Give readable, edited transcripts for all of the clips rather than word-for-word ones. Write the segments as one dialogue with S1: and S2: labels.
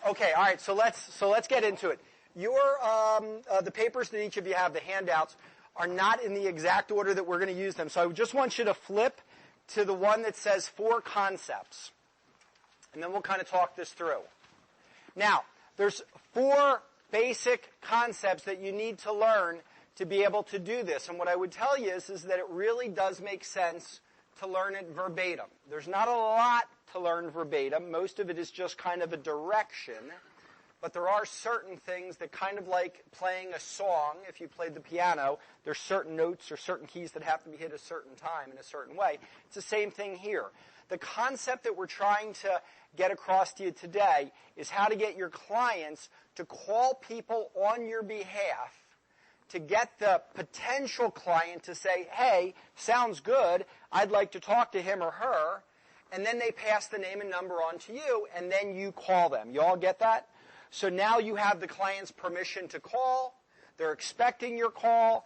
S1: Okay, all right, so let's get into it. The papers that each of you have, the handouts, are not in the exact order that we're going to use them. So I just want you to flip to the one that says 4 concepts. And then we'll kind of talk this through. Now, there's 4 basic concepts that you need to learn to be able to do this. And what I would tell you is that it really does make sense to learn it verbatim. There's not a lot to learn verbatim. Most of it is just kind of a direction. But there are certain things that kind of like playing a song, if you played the piano, there's certain notes or certain keys that have to be hit a certain time in a certain way. It's the same thing here. The concept that we're trying to get across to you today is how to get your clients to call people on your behalf to get the potential client to say, hey, sounds good, I'd like to talk to him or her, and then they pass the name and number on to you, and then you call them. You all get that? So now you have the client's permission to call. They're expecting your call.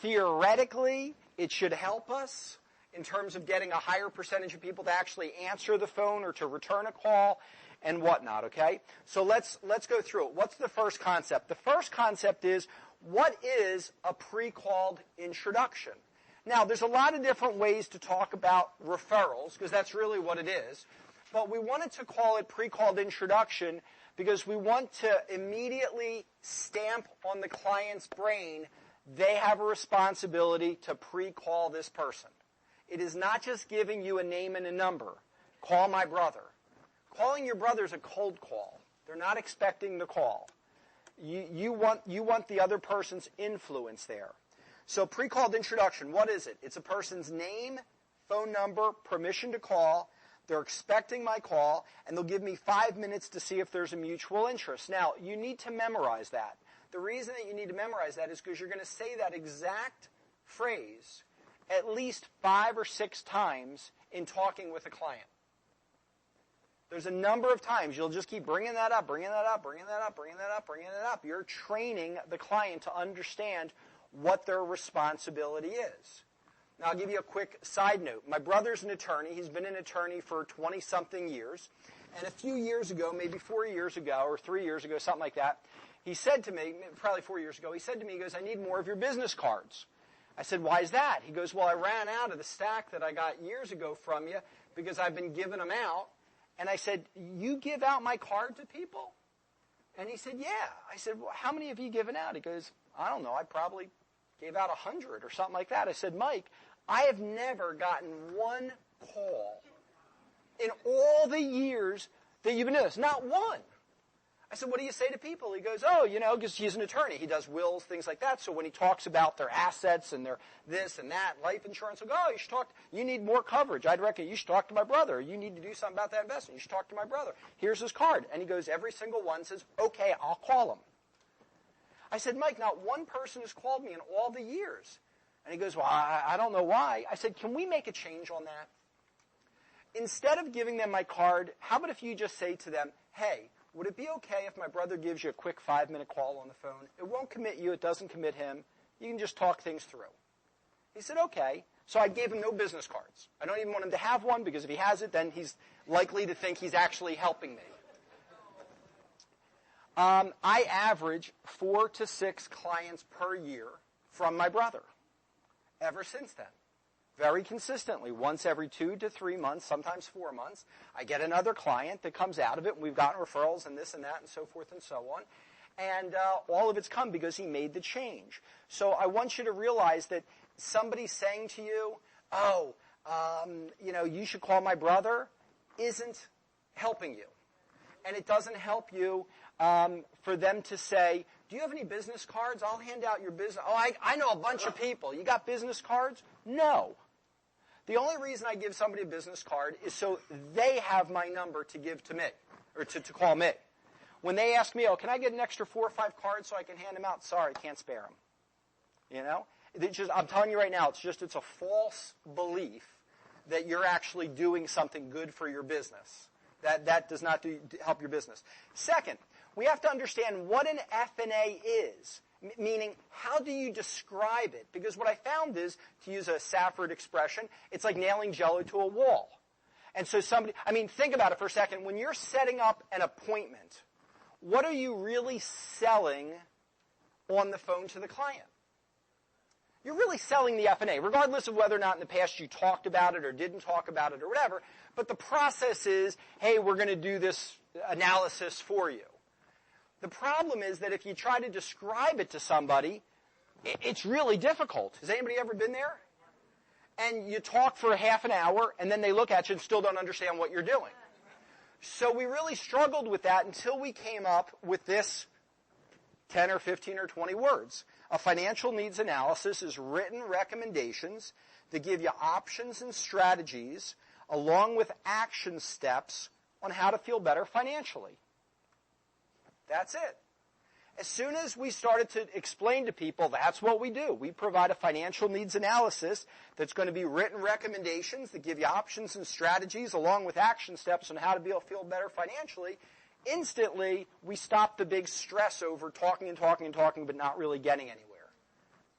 S1: Theoretically, it should help us in terms of getting a higher percentage of people to actually answer the phone or to return a call and whatnot, okay? So let's go through it. What's the first concept? The first concept is, what is a pre-called introduction? Now, there's a lot of different ways to talk about referrals, because that's really what it is. But we wanted to call it pre-called introduction because we want to immediately stamp on the client's brain they have a responsibility to pre-call this person. It is not just giving you a name and a number. Call my brother. Calling your brother is a cold call. They're not expecting the call. You want the other person's influence there. So pre-called introduction, what is it? It's a person's name, phone number, permission to call. They're expecting my call, and they'll give me 5 minutes to see if there's a mutual interest. Now, you need to memorize that. The reason that you need to memorize that is because you're going to say that exact phrase at least 5 or 6 times in talking with a client. There's a number of times you'll just keep bringing that up, bringing that up, bringing that up, bringing that up, bringing that up. You're training the client to understand what their responsibility is. Now, I'll give you a quick side note. My brother's an attorney. He's been an attorney for 20-something years. And a few years ago, maybe 4 years ago or 3 years ago, something like that, he said to me, probably 4 years ago, he said to me, he goes, I need more of your business cards. I said, why is that? He goes, well, I ran out of the stack that I got years ago from you because I've been giving them out. And I said, you give out my card to people? And he said, yeah. I said, well, how many have you given out? He goes, I don't know. I probably gave out 100 or something like that. I said, Mike, I have never gotten one call in all the years that you've been doing this. Not one. I said, what do you say to people? He goes, oh, because he's an attorney. He does wills, things like that. So when he talks about their assets and their this and that, life insurance, he'll go, oh, you need more coverage. I'd reckon you should talk to my brother. You need to do something about that investment. You should talk to my brother. Here's his card. And he goes, every single one says, okay, I'll call him. I said, Mike, not one person has called me in all the years. And he goes, well, I don't know why. I said, can we make a change on that? Instead of giving them my card, how about if you just say to them, hey, would it be okay if my brother gives you a quick 5-minute call on the phone? It won't commit you. It doesn't commit him. You can just talk things through. He said, okay. So I gave him no business cards. I don't even want him to have one because if he has it, then he's likely to think he's actually helping me. I average 4 to 6 clients per year from my brother ever since then. Very consistently, once every 2 to 3 months, sometimes 4 months, I get another client that comes out of it. We've gotten referrals and this and that and so forth and so on. And all of it's come because he made the change. So I want you to realize that somebody saying to you, you should call my brother, isn't helping you. And it doesn't help you for them to say, do you have any business cards? I'll hand out your business. Oh, I know a bunch of people. You got business cards? No. The only reason I give somebody a business card is so they have my number to give to me, or to call me. When they ask me, can I get an extra 4 or 5 cards so I can hand them out? Sorry, can't spare them. I'm telling you right now, it's a false belief that you're actually doing something good for your business. That does not help your business. Second, we have to understand what an F&A is, meaning how do you describe it? Because what I found is, to use a Safford expression, it's like nailing Jell-O to a wall. And so think about it for a second. When you're setting up an appointment what are you really selling on the phone to the client? You're really selling the F&A, regardless of whether or not in the past you talked about it or didn't talk about it or whatever. But the process is, hey, we're going to do this analysis for you. The problem is that if you try to describe it to somebody, it's really difficult. Has anybody ever been there? And you talk for half an hour, and then they look at you and still don't understand what you're doing. So we really struggled with that until we came up with this 10 or 15 or 20 words. A financial needs analysis is written recommendations that give you options and strategies along with action steps on how to feel better financially. That's it. As soon as we started to explain to people that's what we do, we provide a financial needs analysis that's going to be written recommendations that give you options and strategies along with action steps on how to feel better financially, instantly we stop the big stress over talking and talking and talking but not really getting anywhere.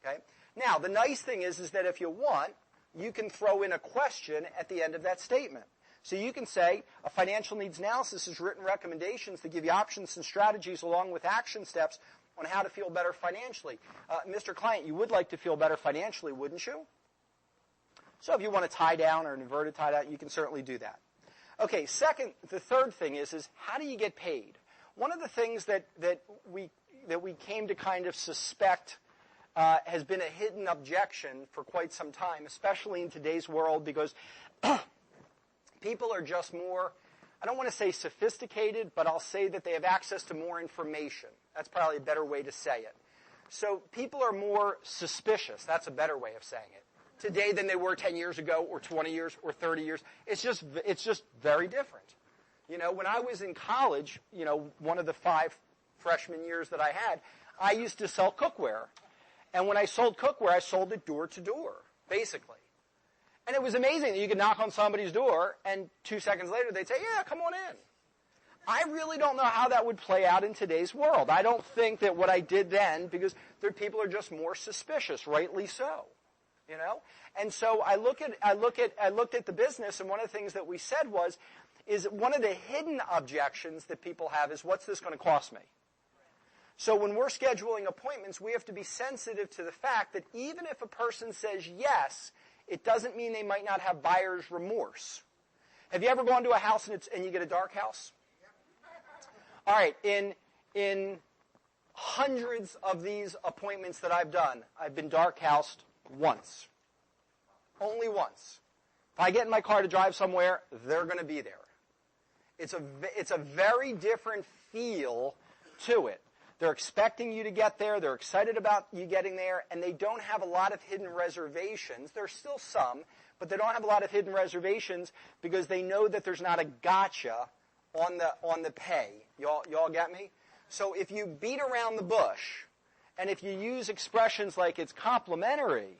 S1: Okay? Now, the nice thing is that if you want, you can throw in a question at the end of that statement. So you can say, a financial needs analysis is written recommendations that give you options and strategies along with action steps on how to feel better financially. Mr. Client, you would like to feel better financially, wouldn't you? So if you want to tie down or an inverted tie down, you can certainly do that. Okay, the third thing is how do you get paid? One of the things that we came to kind of suspect has been a hidden objection for quite some time, especially in today's world, because people are just more, I don't want to say sophisticated, but I'll say that they have access to more information. That's probably a better way to say it. So people are more suspicious. That's a better way of saying it. Today than they were 10 years ago or 20 years or 30 years. It's just very different. You know, when I was in college, you know, one of the 5 freshman years that I had, I used to sell cookware. And when I sold cookware, I sold it door to door, basically. And it was amazing that you could knock on somebody's door, and 2 seconds later they'd say, yeah, come on in. I really don't know how that would play out in today's world. I don't think that what I did then, because people are just more suspicious, rightly so. You know? And so I looked at the business, and one of the things that we said is one of the hidden objections that people have is, what's this going to cost me? So when we're scheduling appointments, we have to be sensitive to the fact that even if a person says yes, it doesn't mean they might not have buyer's remorse. Have you ever gone to a house and you get a dark house? All right, in hundreds of these appointments that I've done, I've been dark housed once. Only once. If I get in my car to drive somewhere, they're going to be there. It's a very different feel to it. They're expecting you to get there. They're excited about you getting there, and they don't have a lot of hidden reservations. There's still some, but they don't have a lot of hidden reservations because they know that there's not a gotcha on the pay. Y'all get me? So if you beat around the bush, and if you use expressions like it's complimentary,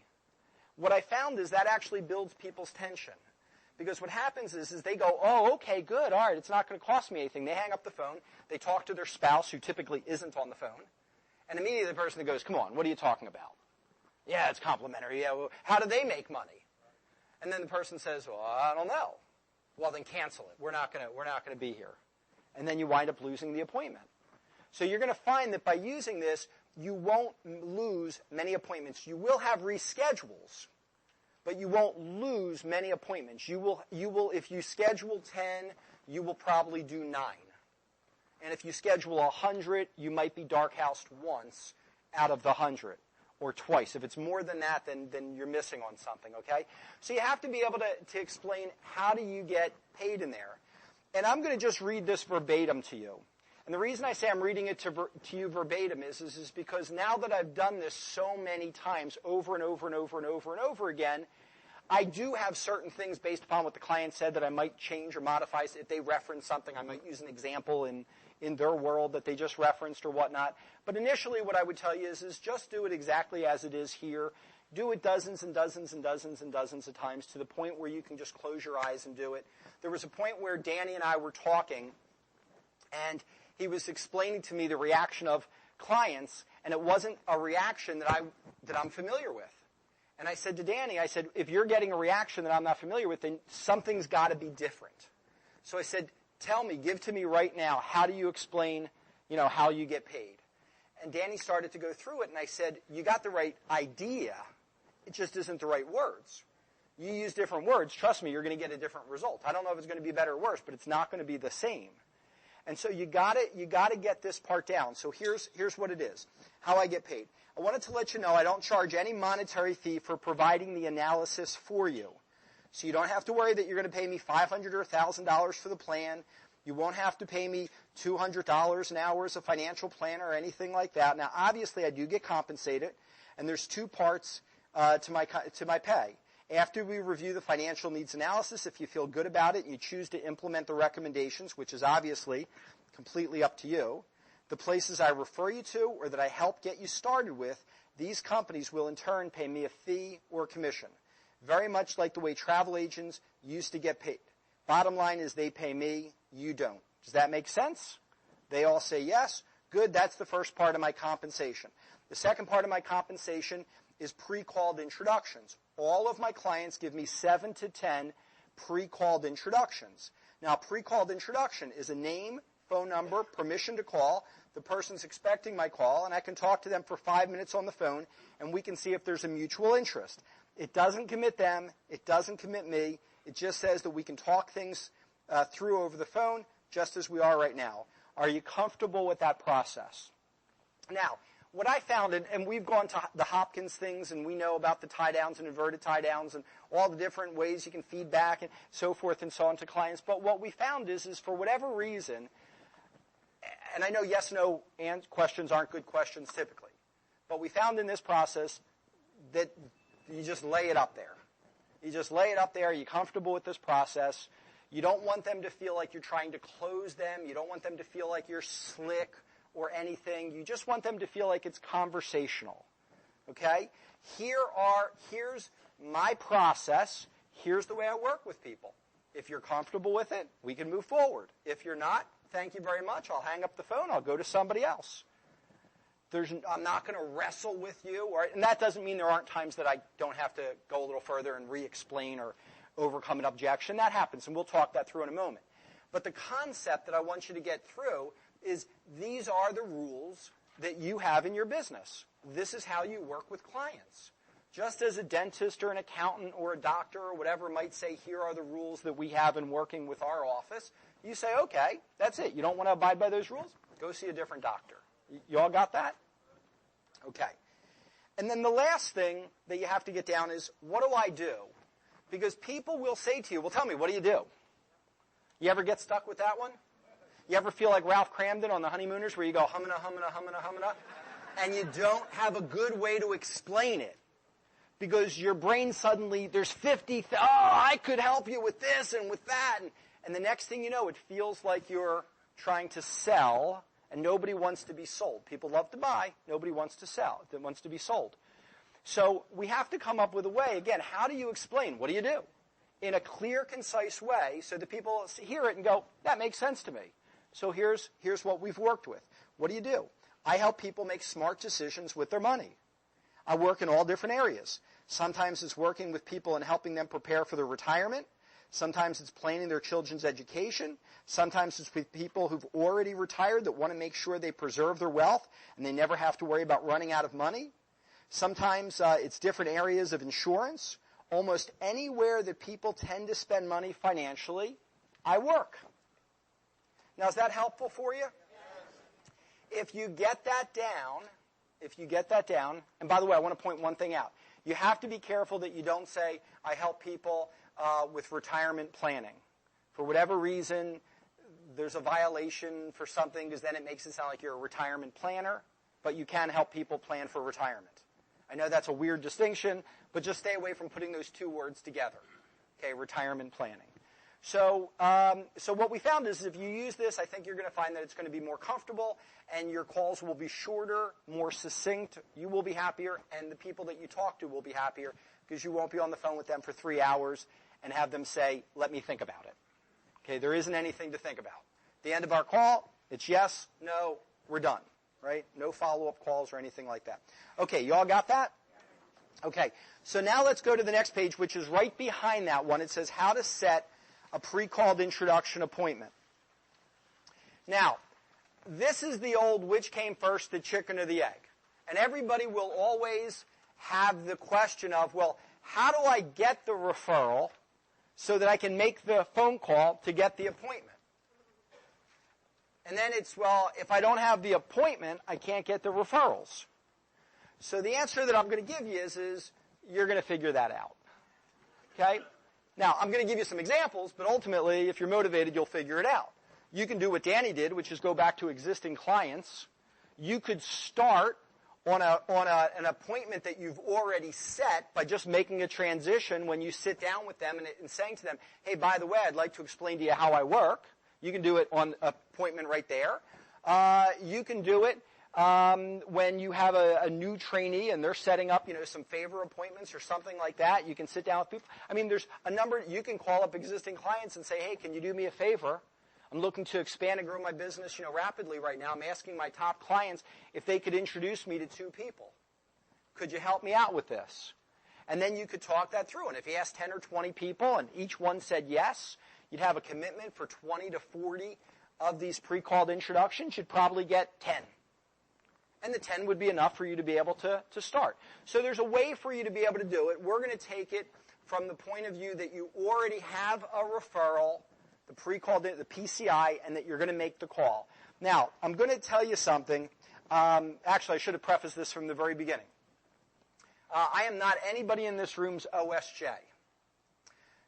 S1: what I found is that actually builds people's tension. Because what happens is they go, oh, okay, good, all right, it's not going to cost me anything. They hang up the phone. They talk to their spouse, who typically isn't on the phone. And immediately the person goes, come on, what are you talking about? Yeah, it's complimentary. Yeah, well, how do they make money? And then the person says, well, I don't know. Well, then cancel it. We're not going to be here. And then you wind up losing the appointment. So you're going to find that by using this, you won't lose many appointments. You will have reschedules, but you won't lose many appointments. You will, if you schedule 10, you will probably do 9. And if you schedule 100, you might be dark housed once out of the 100, or twice. If it's more than that, then you're missing on something, okay? So you have to be able to explain how do you get paid in there. And I'm going to just read this verbatim to you. And the reason I say I'm reading it to you verbatim is because now that I've done this so many times over and over and over and over and over again, I do have certain things based upon what the client said that I might change or modify. If they reference something, I might use an example in their world that they just referenced or whatnot. But initially what I would tell you is just do it exactly as it is here. Do it dozens and dozens and dozens and dozens of times to the point where you can just close your eyes and do it. There was a point where Danny and I were talking, and he was explaining to me the reaction of clients, and it wasn't a reaction that I'm familiar with. And I said to Danny, I said, if you're getting a reaction that I'm not familiar with, then something's got to be different. So I said, tell me, give to me right now, how do you explain, how you get paid. And Danny started to go through it, and I said, you got the right idea. It just isn't the right words. You use different words. Trust me, you're going to get a different result. I don't know if it's going to be better or worse, but it's not going to be the same. And so you got to get this part down. So here's what it is, how I get paid. I wanted to let you know I don't charge any monetary fee for providing the analysis for you. So you don't have to worry that you're going to pay me $500 or $1,000 for the plan. You won't have to pay me $200 an hour as a financial planner or anything like that. Now, obviously, I do get compensated, and there's two parts to my pay. After we review the financial needs analysis, if you feel good about it and you choose to implement the recommendations, which is obviously completely up to you, the places I refer you to or that I help get you started with, these companies will in turn pay me a fee or commission, very much like the way travel agents used to get paid. Bottom line is they pay me, you don't. Does that make sense? They all say yes. Good, that's the first part of my compensation. The second part of my compensation is pre-called introductions. All of my clients give me 7 to 10 pre-called introductions. Now, pre-called introduction is a name, phone number, permission to call. The person's expecting my call, and I can talk to them for 5 minutes on the phone, and we can see if there's a mutual interest. It doesn't commit them. It doesn't commit me. It just says that we can talk things through over the phone, just as we are right now. Are you comfortable with that process? Now, what I found, and we've gone to the Hopkins things, and we know about the tie-downs and inverted tie-downs and all the different ways you can feed back and so forth and so on to clients. But what we found is for whatever reason, and I know yes, no questions aren't good questions typically, but we found in this process that you just lay it up there. You just lay it up there. You're comfortable with this process. You don't want them to feel like you're trying to close them. You don't want them to feel like you're slick or anything. You just want them to feel like it's conversational. Okay? Here's my process. Here's the way I work with people. If you're comfortable with it, we can move forward. If you're not, thank you very much. I'll hang up the phone. I'll go to somebody else. I'm not going to wrestle with you. And that doesn't mean there aren't times that I don't have to go a little further and re-explain or overcome an objection. That happens, and we'll talk that through in a moment. But the concept that I want you to get through is these are the rules that you have in your business. This is how you work with clients. Just as a dentist or an accountant or a doctor or whatever might say, here are the rules that we have in working with our office, you say, okay, that's it. You don't want to abide by those rules? Go see a different doctor. You all got that? Okay. And then the last thing that you have to get down is, what do I do? Because people will say to you, well, tell me, what do you do? You ever get stuck with that one? You ever feel like Ralph Cramden on The Honeymooners where you go, humana, humana, humana, humana, and you don't have a good way to explain it? Because your brain suddenly, there's 50, I could help you with this and with that. And the next thing you know, it feels like you're trying to sell, and nobody wants to be sold. People love to buy. Nobody wants to sell. That wants to be sold. So we have to come up with a way. Again, how do you explain? What do you do? In a clear, concise way so that people hear it and go, that makes sense to me. So here's what we've worked with. What do? I help people make smart decisions with their money. I work in all different areas. Sometimes it's working with people and helping them prepare for their retirement. Sometimes it's planning their children's education. Sometimes it's with people who've already retired that want to make sure they preserve their wealth and they never have to worry about running out of money. Sometimes it's different areas of insurance. Almost anywhere that people tend to spend money financially, I work. Now, is that helpful for you? Yes. If you get that down, and by the way, I want to point one thing out. You have to be careful that you don't say, I help people with retirement planning. For whatever reason, there's a violation for something because then it makes it sound like you're a retirement planner, but you can help people plan for retirement. I know that's a weird distinction, but just stay away from putting those two words together. Okay, retirement planning. So what we found is if you use this, I think you're going to find that it's going to be more comfortable and your calls will be shorter, more succinct. You will be happier, and the people that you talk to will be happier because you won't be on the phone with them for 3 hours and have them say, let me think about it. Okay, there isn't anything to think about. At the end of our call, it's yes, no, we're done. Right? No follow-up calls or anything like that. Okay, you all got that? Okay, so now let's go to the next page, which is right behind that one. It says how to set a pre-called introduction appointment. Now, this is the old which came first, the chicken or the egg. And everybody will always have the question of, well, how do I get the referral so that I can make the phone call to get the appointment? And then it's, well, if I don't have the appointment, I can't get the referrals. So the answer that I'm going to give you is you're going to figure that out. Okay? Now, I'm going to give you some examples, but ultimately, if you're motivated, you'll figure it out. You can do what Danny did, which is go back to existing clients. You could start on an appointment that you've already set by just making a transition when you sit down with them and saying to them, hey, by the way, I'd like to explain to you how I work. You can do it on an appointment right there. You can do it when you have a new trainee and they're setting up, some favor appointments or something like that. You can sit down with people. I mean, there's a number. You can call up existing clients and say, hey, can you do me a favor? I'm looking to expand and grow my business, rapidly right now. I'm asking my top clients if they could introduce me to 2 people. Could you help me out with this? And then you could talk that through. And if you asked 10 or 20 people and each one said yes, you'd have a commitment for 20 to 40 of these pre-called introductions. You'd probably get 10. And the 10 would be enough for you to be able to start. So there's a way for you to be able to do it. We're going to take it from the point of view that you already have a referral, the pre-called, the PCI, and that you're going to make the call. Now, I'm going to tell you something. Actually, I should have prefaced this from the very beginning. I am not anybody in this room's OSJ.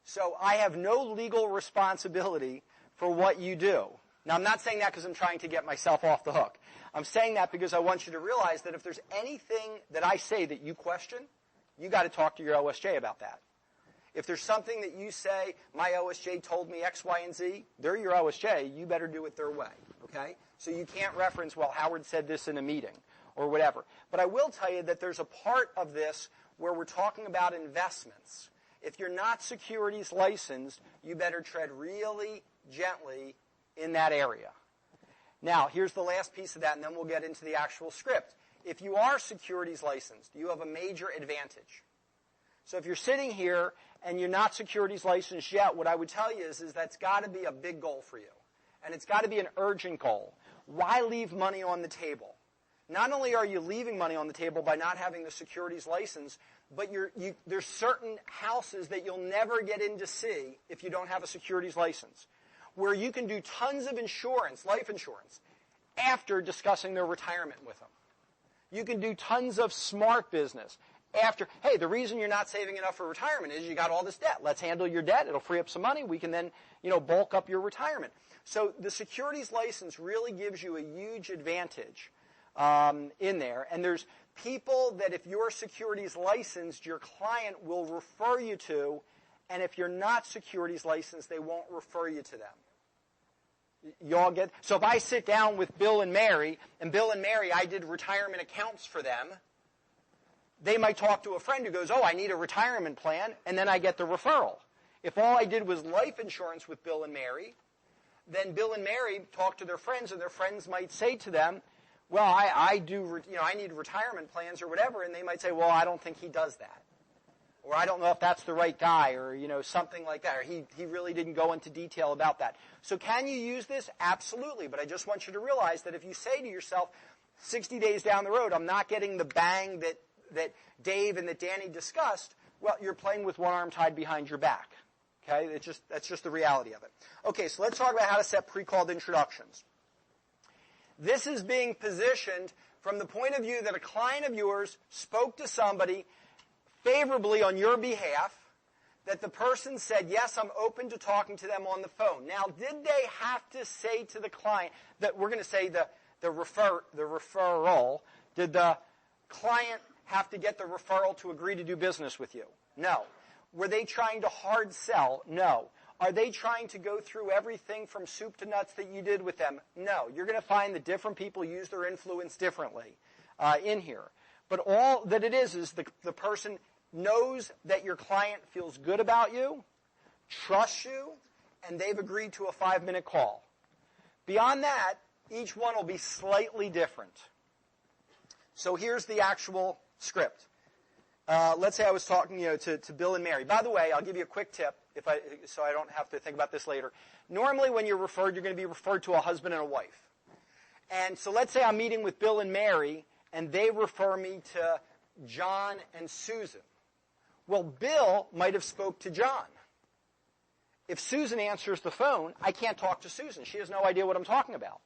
S1: So I have no legal responsibility for what you do. Now, I'm not saying that because I'm trying to get myself off the hook. I'm saying that because I want you to realize that if there's anything that I say that you question, you got to talk to your OSJ about that. If there's something that you say, my OSJ told me X, Y, and Z, they're your OSJ, you better do it their way, okay? So you can't reference, well, Howard said this in a meeting or whatever. But I will tell you that there's a part of this where we're talking about investments. If you're not securities licensed, you better tread really gently in that area. Now, here's the last piece of that, and then we'll get into the actual script. If you are securities licensed, you have a major advantage. So if you're sitting here and you're not securities licensed yet, what I would tell you is that's got to be a big goal for you. And it's got to be an urgent goal. Why leave money on the table? Not only are you leaving money on the table by not having the securities license, but there's certain houses that you'll never get in to see if you don't have a securities license, where you can do tons of insurance, life insurance, after discussing their retirement with them. You can do tons of smart business after, hey, the reason you're not saving enough for retirement is you got all this debt. Let's handle your debt. It'll free up some money. We can then, bulk up your retirement. So the securities license really gives you a huge advantage in there. And there's people that if you're securities licensed, your client will refer you to, and if you're not securities licensed, they won't refer you to them. You all get? So if I sit down with Bill and Mary, I did retirement accounts for them, they might talk to a friend who goes, oh, I need a retirement plan, and then I get the referral. If all I did was life insurance with Bill and Mary, then Bill and Mary talk to their friends, and their friends might say to them, well, I need retirement plans or whatever, and they might say, well, I don't think he does that. Or I don't know if that's the right guy, or, something like that. Or he really didn't go into detail about that. So can you use this? Absolutely. But I just want you to realize that if you say to yourself, 60 days down the road, I'm not getting the bang that Dave and that Danny discussed, well, you're playing with one arm tied behind your back. Okay? That's just the reality of it. Okay, so let's talk about how to set pre-called introductions. This is being positioned from the point of view that a client of yours spoke to somebody favorably on your behalf, that the person said, yes, I'm open to talking to them on the phone. Now, did they have to say to the client that we're going to say the referral, did the client have to get the referral to agree to do business with you? No. Were they trying to hard sell? No. Are they trying to go through everything from soup to nuts that you did with them? No. You're going to find that different people use their influence differently in here. But all that it is the person knows that your client feels good about you, trusts you, and they've agreed to a 5-minute call. Beyond that, each one will be slightly different. So here's the actual script. Let's say I was talking to Bill and Mary. By the way, I'll give you a quick tip so I don't have to think about this later. Normally when you're referred, you're going to be referred to a husband and a wife. And so let's say I'm meeting with Bill and Mary, and they refer me to John and Susan. Well, Bill might have spoke to John. If Susan answers the phone, I can't talk to Susan. She has no idea what I'm talking about.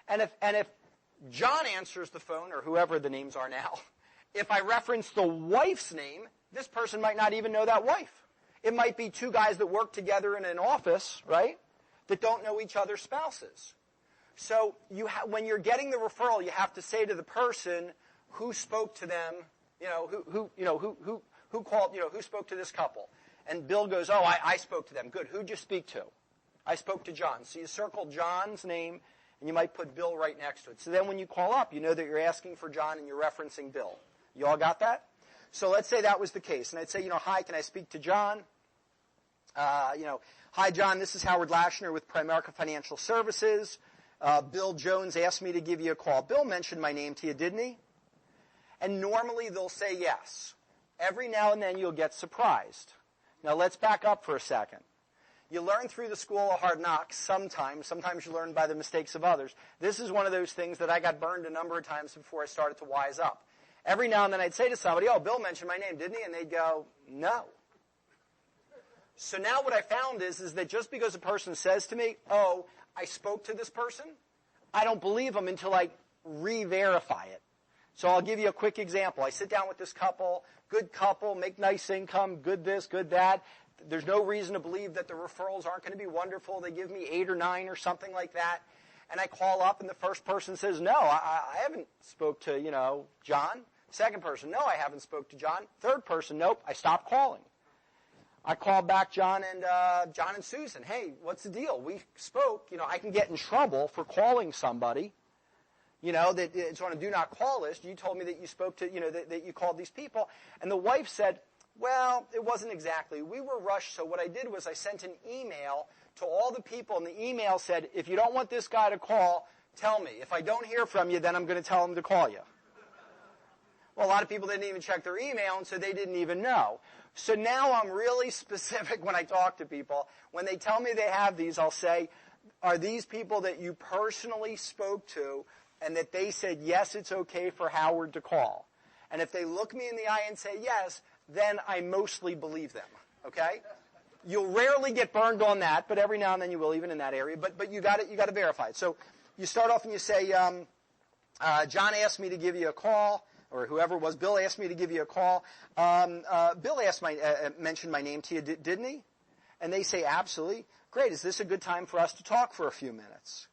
S1: And if John answers the phone, or whoever the names are now, if I reference the wife's name, this person might not even know that wife. It might be two guys that work together in an office, right, that don't know each other's spouses. So when you're getting the referral, you have to say to the person who spoke to them, who called, who spoke to this couple. And Bill goes, oh, I spoke to them. Good. Who'd you speak to? I spoke to John. So you circle John's name, and you might put Bill right next to it. So then when you call up, you know that you're asking for John and you're referencing Bill. You all got that? So let's say that was the case. And I'd say, hi, can I speak to John? Hi, John, this is Howard Lashner with Primerica Financial Services. Bill Jones asked me to give you a call. Bill mentioned my name to you, didn't he? And normally they'll say yes. Every now and then you'll get surprised. Now let's back up for a second. You learn through the school of hard knocks sometimes. Sometimes you learn by the mistakes of others. This is one of those things that I got burned a number of times before I started to wise up. Every now and then I'd say to somebody, oh, Bill mentioned my name, didn't he? And they'd go, no. So now what I found is that just because a person says to me, oh, I spoke to this person, I don't believe them until I re-verify it. So I'll give you a quick example. I sit down with this couple, good couple, make nice income, good this, good that. There's no reason to believe that the referrals aren't going to be wonderful. They give me 8 or 9 or something like that. And I call up and the first person says, no, I haven't spoke to, John. Second person, no, I haven't spoke to John. Third person, nope, I stopped calling. I called back John and Susan. Hey, what's the deal? We spoke. I can get in trouble for calling somebody, that it's on a do not call list. You told me that you spoke to, that you called these people. And the wife said, well, it wasn't exactly. We were rushed, so what I did was I sent an email to all the people, and the email said, if you don't want this guy to call, tell me. If I don't hear from you, then I'm going to tell him to call you. Well, a lot of people didn't even check their email, and so they didn't even know. So now I'm really specific when I talk to people. When they tell me they have these, I'll say, are these people that you personally spoke to and that they said, yes, it's okay for Howard to call? And if they look me in the eye and say yes, then I mostly believe them, okay? You'll rarely get burned on that, but every now and then you will, even in that area. But you got to verify it. So you start off and you say, John asked me to give you a call. Or whoever it was, Bill asked me to give you a call. Bill mentioned my name to you, didn't he? And they say, absolutely. Great. Is this a good time for us to talk for a few minutes?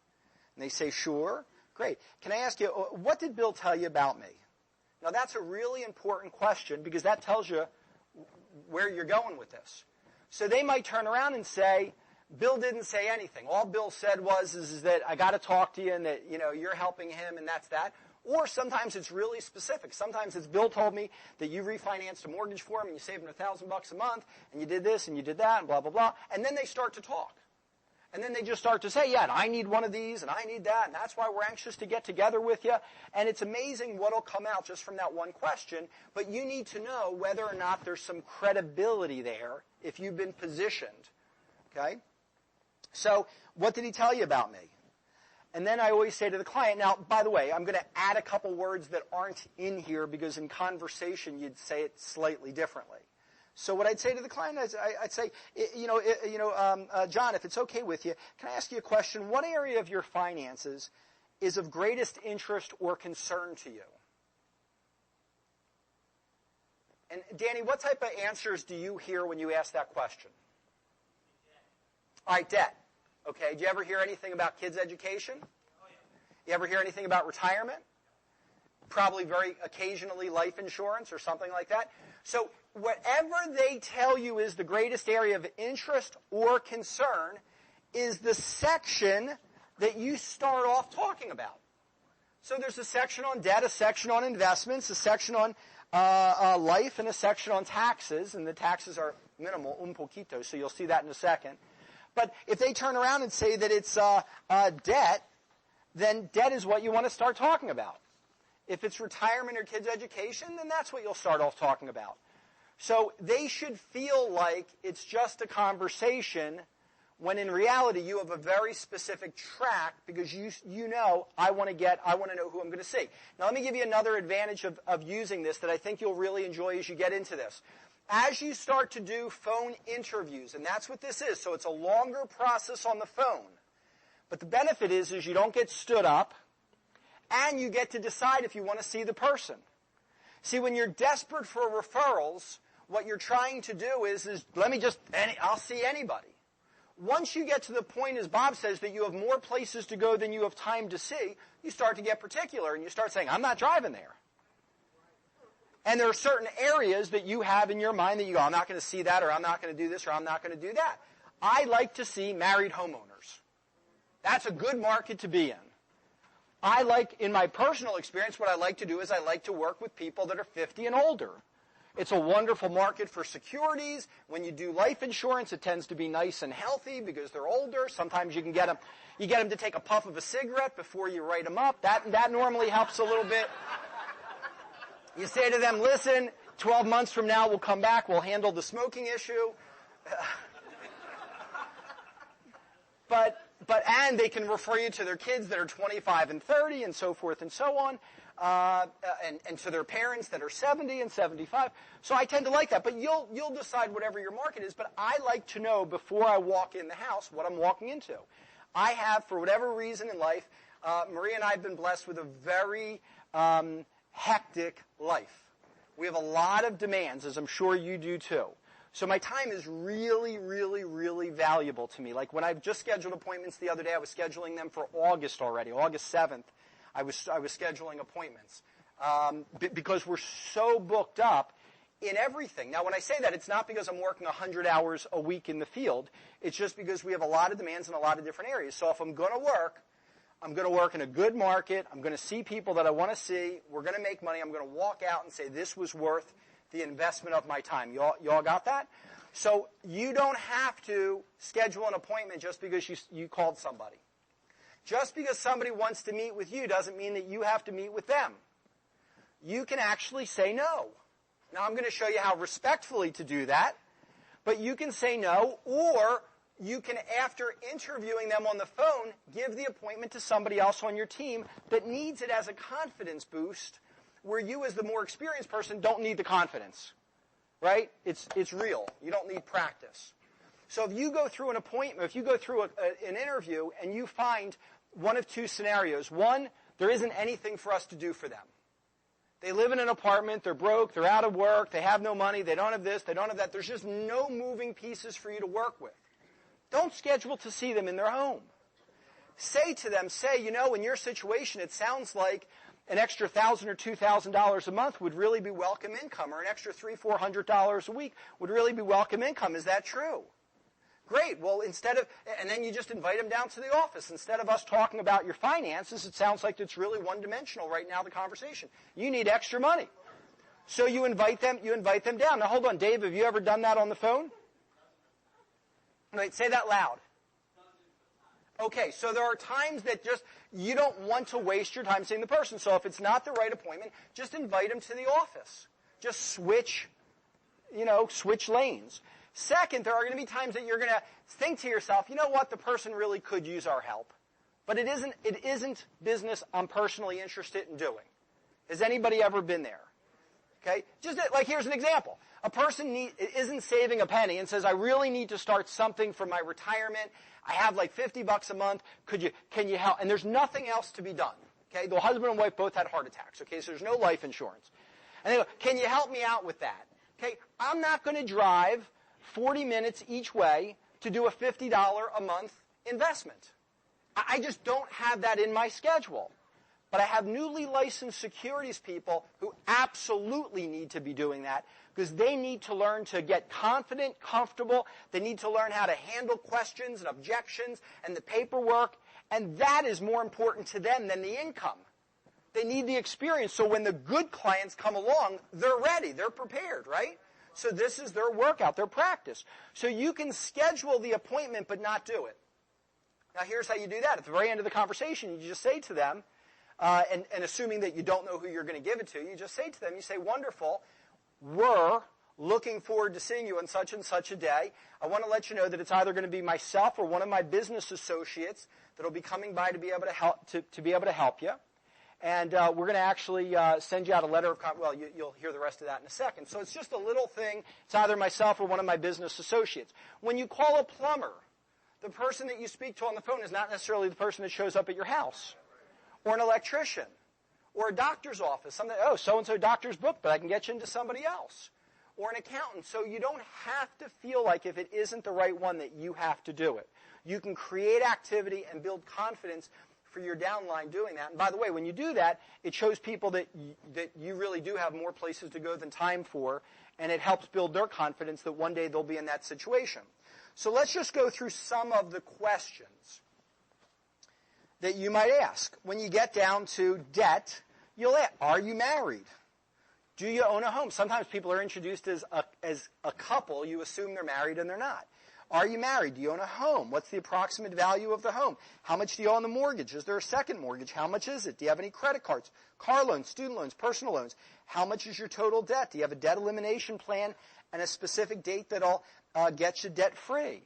S1: And they say, sure. Great. Can I ask you, what did Bill tell you about me? Now, that's a really important question because that tells you where you're going with this. So they might turn around and say, Bill didn't say anything. All Bill said is that I got to talk to you and that, you're helping him and that's that. Or sometimes it's really specific. Sometimes it's Bill told me that you refinanced a mortgage for him and you saved him $1,000 a month and you did this and you did that and blah, blah, blah. And then they start to talk. And then they just start to say, yeah, and I need one of these and I need that and that's why we're anxious to get together with you. And it's amazing what will come out just from that one question. But you need to know whether or not there's some credibility there if you've been positioned. Okay? So what did he tell you about me? And then I always say to the client, now, by the way, I'm going to add a couple words that aren't in here because in conversation you'd say it slightly differently. So what I'd say to the client is, I'd say, John, if it's okay with you, can I ask you a question? What area of your finances is of greatest interest or concern to you? And Danny, what type of answers do you hear when you ask that question? All right, debt. Okay, do you ever hear anything about kids' education? Oh, yeah. You ever hear anything about retirement? Probably very occasionally life insurance or something like that. So whatever they tell you is the greatest area of interest or concern is the section that you start off talking about. So there's a section on debt, a section on investments, a section on life, and a section on taxes. And the taxes are minimal, un poquito, so you'll see that in a second. But if they turn around and say that it's debt, then debt is what you want to start talking about. If it's retirement or kids' education, then that's what you'll start off talking about. So they should feel like it's just a conversation when in reality you have a very specific track because you know, I want to know who I'm going to see. Now let me give you another advantage of using this that I think you'll really enjoy as you get into this. As you start to do phone interviews, and that's what this is, so it's a longer process on the phone. But the benefit is you don't get stood up, and you get to decide if you want to see the person. See, when you're desperate for referrals, what you're trying to do is I'll see anybody. Once you get to the point, as Bob says, that you have more places to go than you have time to see, you start to get particular, and you start saying, I'm not driving there. And there are certain areas that you have in your mind that you go, I'm not going to see that, or I'm not going to do this, or I'm not going to do that. I like to see married homeowners. That's a good market to be in. In my personal experience, what I like to do is I like to work with people that are 50 and older. It's a wonderful market for securities. When you do life insurance, it tends to be nice and healthy because they're older. Sometimes you can get them to take a puff of a cigarette before you write them up. That normally helps a little bit. You say to them, listen, 12 months from now we'll come back, we'll handle the smoking issue. And they can refer you to their kids that are 25 and 30 and so forth and so on, and to their parents that are 70 and 75. So I tend to like that. But you'll decide whatever your market is. But I like to know before I walk in the house what I'm walking into. I have, for whatever reason in life, Maria and I have been blessed with a very hectic life. We have a lot of demands, as I'm sure you do too. So my time is really, really, really valuable to me. Like when I've just scheduled appointments the other day, I was scheduling them for August already. August 7th, I was scheduling appointments because we're so booked up in everything. Now, when I say that, it's not because I'm working 100 hours a week in the field. It's just because we have a lot of demands in a lot of different areas. So if I'm going to work, I'm going to work in a good market. I'm going to see people that I want to see. We're going to make money. I'm going to walk out and say this was worth the investment of my time. Y'all got that? So you don't have to schedule an appointment just because you called somebody. Just because somebody wants to meet with you doesn't mean that you have to meet with them. You can actually say no. Now I'm going to show you how respectfully to do that. But you can say no, or you can, after interviewing them on the phone, give the appointment to somebody else on your team that needs it as a confidence boost, where you as the more experienced person don't need the confidence, right? It's real. You don't need practice. So if you go through an appointment, if you go through an interview and you find one of two scenarios. One, there isn't anything for us to do for them. They live in an apartment, they're broke, they're out of work, they have no money, they don't have this, they don't have that. There's just no moving pieces for you to work with. Don't schedule to see them in their home. Say to them, in your situation, it sounds like an extra $1,000 or $2,000 a month would really be welcome income, or an extra $300-400 a week would really be welcome income. Is that true? Great. Well, and then you just invite them down to the office. Instead of us talking about your finances, it sounds like it's really one-dimensional right now, the conversation. You need extra money. So you invite them down. Now, hold on, Dave, have you ever done that on the phone? Wait, say that loud. Okay, so there are times that you don't want to waste your time seeing the person. So if it's not the right appointment, just invite them to the office. Just switch lanes. Second, there are going to be times that you're going to think to yourself, you know what, the person really could use our help. But it isn't business I'm personally interested in doing. Has anybody ever been there? Okay? Just like here's an example. A person isn't saving a penny and says, I really need to start something for my retirement. I have like $50 a month. Can you help? And there's nothing else to be done. Okay? The husband and wife both had heart attacks. Okay? So there's no life insurance. And they go, can you help me out with that? Okay? I'm not going to drive 40 minutes each way to do a $50 a month investment. I just don't have that in my schedule. But I have newly licensed securities people who absolutely need to be doing that because they need to learn to get confident, comfortable. They need to learn how to handle questions and objections and the paperwork. And that is more important to them than the income. They need the experience. So when the good clients come along, they're ready. They're prepared, right? So this is their workout, their practice. So you can schedule the appointment but not do it. Now here's how you do that. At the very end of the conversation, you just say to them, and assuming that you don't know who you're going to give it to, you just say to them, you say, wonderful, we're looking forward to seeing you on such and such a day. I want to let you know that it's either going to be myself or one of my business associates that will be coming by to be able to help you. And we're going to actually send you out a letter of well, you'll hear the rest of that in a second. So it's just a little thing. It's either myself or one of my business associates. When you call a plumber, the person that you speak to on the phone is not necessarily the person that shows up at your house, or an electrician, or a doctor's office. So-and-so doctor's booked, but I can get you into somebody else, or an accountant. So you don't have to feel like if it isn't the right one that you have to do it. You can create activity and build confidence for your downline doing that. And by the way, when you do that, it shows people that you really do have more places to go than time for, and it helps build their confidence that one day they'll be in that situation. So let's just go through some of the questions that you might ask. When you get down to debt, you'll ask, are you married? Do you own a home? Sometimes people are introduced as a couple. You assume they're married and they're not. Are you married? Do you own a home? What's the approximate value of the home? How much do you owe on the mortgage? Is there a second mortgage? How much is it? Do you have any credit cards, car loans, student loans, personal loans? How much is your total debt? Do you have a debt elimination plan and a specific date that'll get you debt free?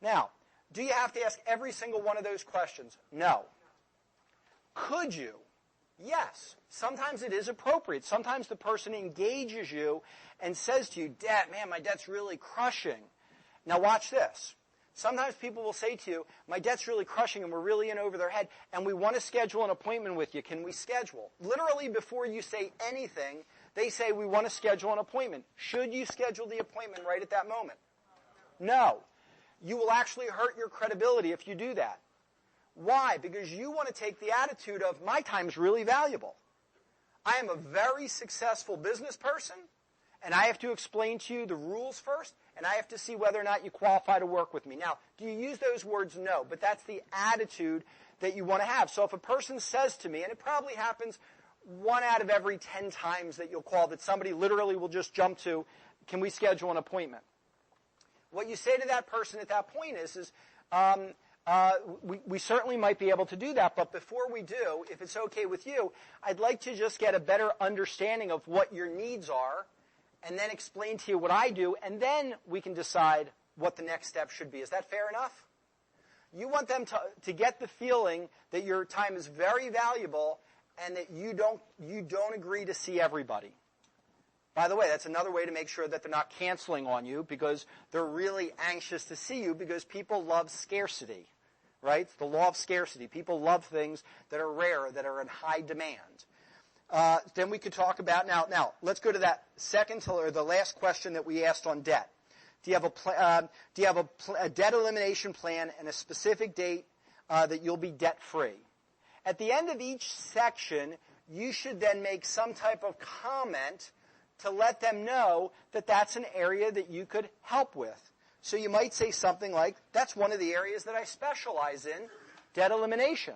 S1: Now, do you have to ask every single one of those questions? No. Could you? Yes. Sometimes it is appropriate. Sometimes the person engages you and says to you, "Debt, man, my debt's really crushing." Now watch this. Sometimes people will say to you, "My debt's really crushing and we're really in over their head and we want to schedule an appointment with you. Can we schedule?" Literally before you say anything, they say, "We want to schedule an appointment." Should you schedule the appointment right at that moment? No. You will actually hurt your credibility if you do that. Why? Because you want to take the attitude of, my time's really valuable. I am a very successful business person, and I have to explain to you the rules first, and I have to see whether or not you qualify to work with me. Now, do you use those words? No, but that's the attitude that you want to have. So if a person says to me, and it probably happens 1 out of every 10 times that you'll call, that somebody literally will just jump to, "Can we schedule an appointment?" What you say to that person at that point is we certainly might be able to do that, but before we do, if it's okay with you, I'd like to just get a better understanding of what your needs are, and then explain to you what I do, and then we can decide what the next step should be. Is that fair enough? You want them to get the feeling that your time is very valuable and that you don't agree to see everybody. By the way, that's another way to make sure that they're not canceling on you, because they're really anxious to see you, because people love scarcity, right? It's the law of scarcity. People love things that are rare, that are in high demand. Then we could talk about, now let's go to that the last question that we asked on debt. Do you have a debt elimination plan and a specific date that you'll be debt free? At the end of each section, you should then make some type of comment to let them know that that's an area that you could help with. So you might say something like, "That's one of the areas that I specialize in, debt elimination."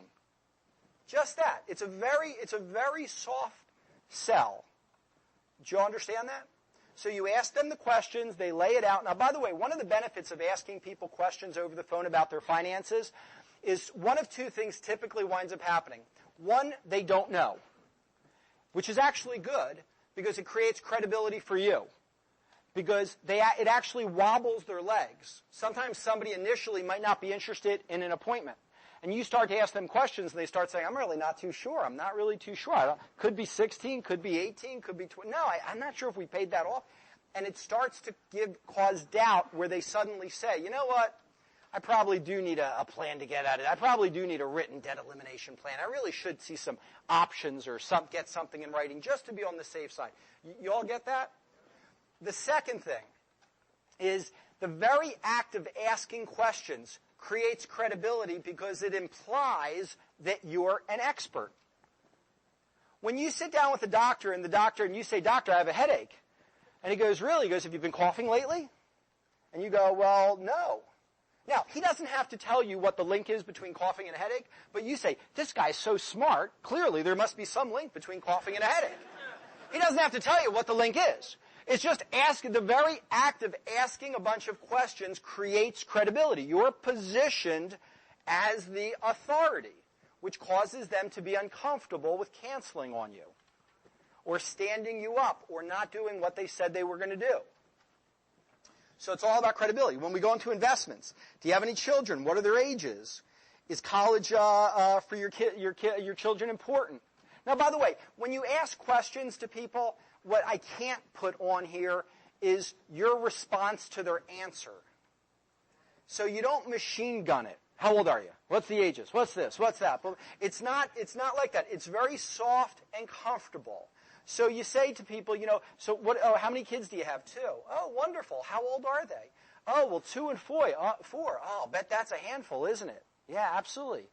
S1: Just that. It's a very soft sell. Do you understand that? So you ask them the questions, they lay it out. Now, by the way, one of the benefits of asking people questions over the phone about their finances is one of two things typically winds up happening. One, they don't know, which is actually good, because it creates credibility for you, because it actually wobbles their legs. Sometimes somebody initially might not be interested in an appointment, and you start to ask them questions, and they start saying, "I'm really not too sure. I'm not really too sure. Could be 16, could be 18, could be 20. No, I'm not sure if we paid that off." And it starts to cause doubt, where they suddenly say, "You know what? I probably do need a plan to get at it. I probably do need a written debt elimination plan. I really should see some options or get something in writing just to be on the safe side." You all get that? The second thing is the very act of asking questions creates credibility, because it implies that you're an expert. When you sit down with the doctor and you say, "Doctor, I have a headache," and he goes, "Really?" He goes, "Have you been coughing lately?" And you go, "Well, no." Now, he doesn't have to tell you what the link is between coughing and a headache, but you say, "This guy's so smart, clearly there must be some link between coughing and a headache." He doesn't have to tell you what the link is. It's just the very act of asking a bunch of questions creates credibility. You're positioned as the authority, which causes them to be uncomfortable with canceling on you. or standing you up or not doing what they said they were going to do. So it's all about credibility. When we go into investments, do you have any children? What are their ages? Is college for your children important? Now, by the way, when you ask questions to people, what I can't put on here is your response to their answer. So you don't machine gun it. How old are you? What's the ages? What's this? What's that? But it's not like that. It's very soft and comfortable. So you say to people, so what? Oh, how many kids do you have? 2. Oh, wonderful. How old are they? Oh, well, 2 and 4. 4. Oh, I'll bet that's a handful, isn't it? Yeah, absolutely.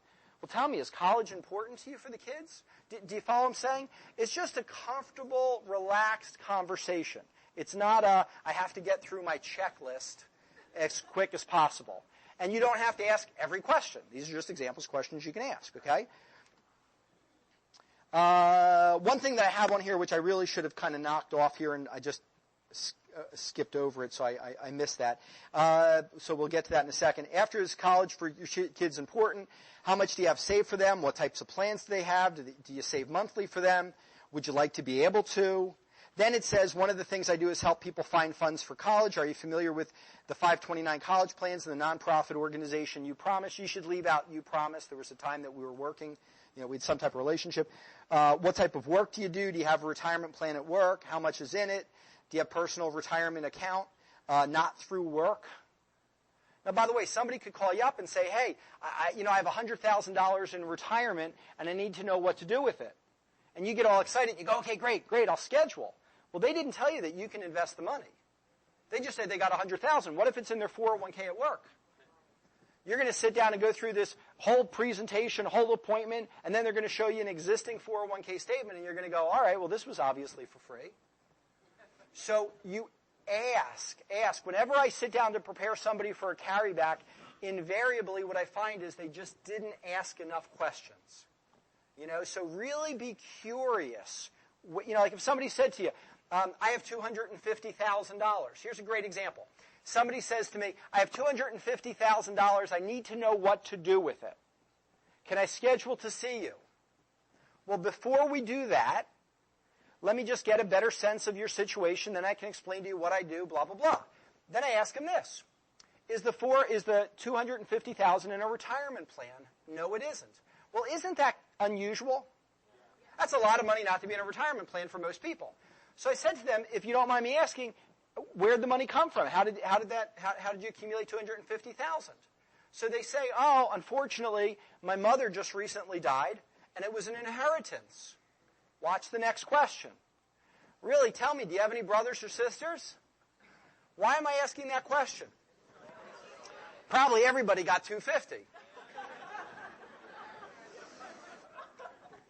S1: Well, tell me, is college important to you for the kids? Do you follow what I'm saying? It's just a comfortable, relaxed conversation. It's not I have to get through my checklist as quick as possible. And you don't have to ask every question. These are just examples, questions you can ask, okay? One thing that I have on here, which I really should have kind of knocked off here, and I just skipped over it, so I missed that. So we'll get to that in a second. After is college for your kids important? How much do you have saved for them? What types of plans do they have? Do you save monthly for them? Would you like to be able to? Then it says, one of the things I do is help people find funds for college. Are you familiar with the 529 college plans and the nonprofit organization You Promise? You should leave out You Promise. There was a time that we were working. We had some type of relationship. What type of work do you do? Do you have a retirement plan at work? How much is in it? Do you have personal retirement account? Not through work. Now, by the way, somebody could call you up and say, hey, I have $100,000 in retirement, and I need to know what to do with it. And you get all excited. You go, okay, great, I'll schedule. Well, they didn't tell you that you can invest the money. They just said they got $100,000. What if it's in their 401k at work? You're going to sit down and go through this whole presentation, whole appointment, and then they're going to show you an existing 401k statement, and you're going to go, all right, well, this was obviously for free. So you ask. Whenever I sit down to prepare somebody for a carryback, invariably what I find is they just didn't ask enough questions. So really be curious. Like if somebody said to you, I have $250,000. Here's a great example. Somebody says to me, I have $250,000. I need to know what to do with it. Can I schedule to see you? Well, before we do that, let me just get a better sense of your situation. Then I can explain to you what I do, blah, blah, blah. Then I ask him this. Is the $250,000 in a retirement plan? No, it isn't. Well, isn't that unusual? That's a lot of money not to be in a retirement plan for most people. So I said to them, if you don't mind me asking, where did the money come from? How did you accumulate $250,000? So they say, oh, unfortunately, my mother just recently died, and it was an inheritance. Watch the next question. Really, tell me, do you have any brothers or sisters? Why am I asking that question? Probably everybody got $250,000.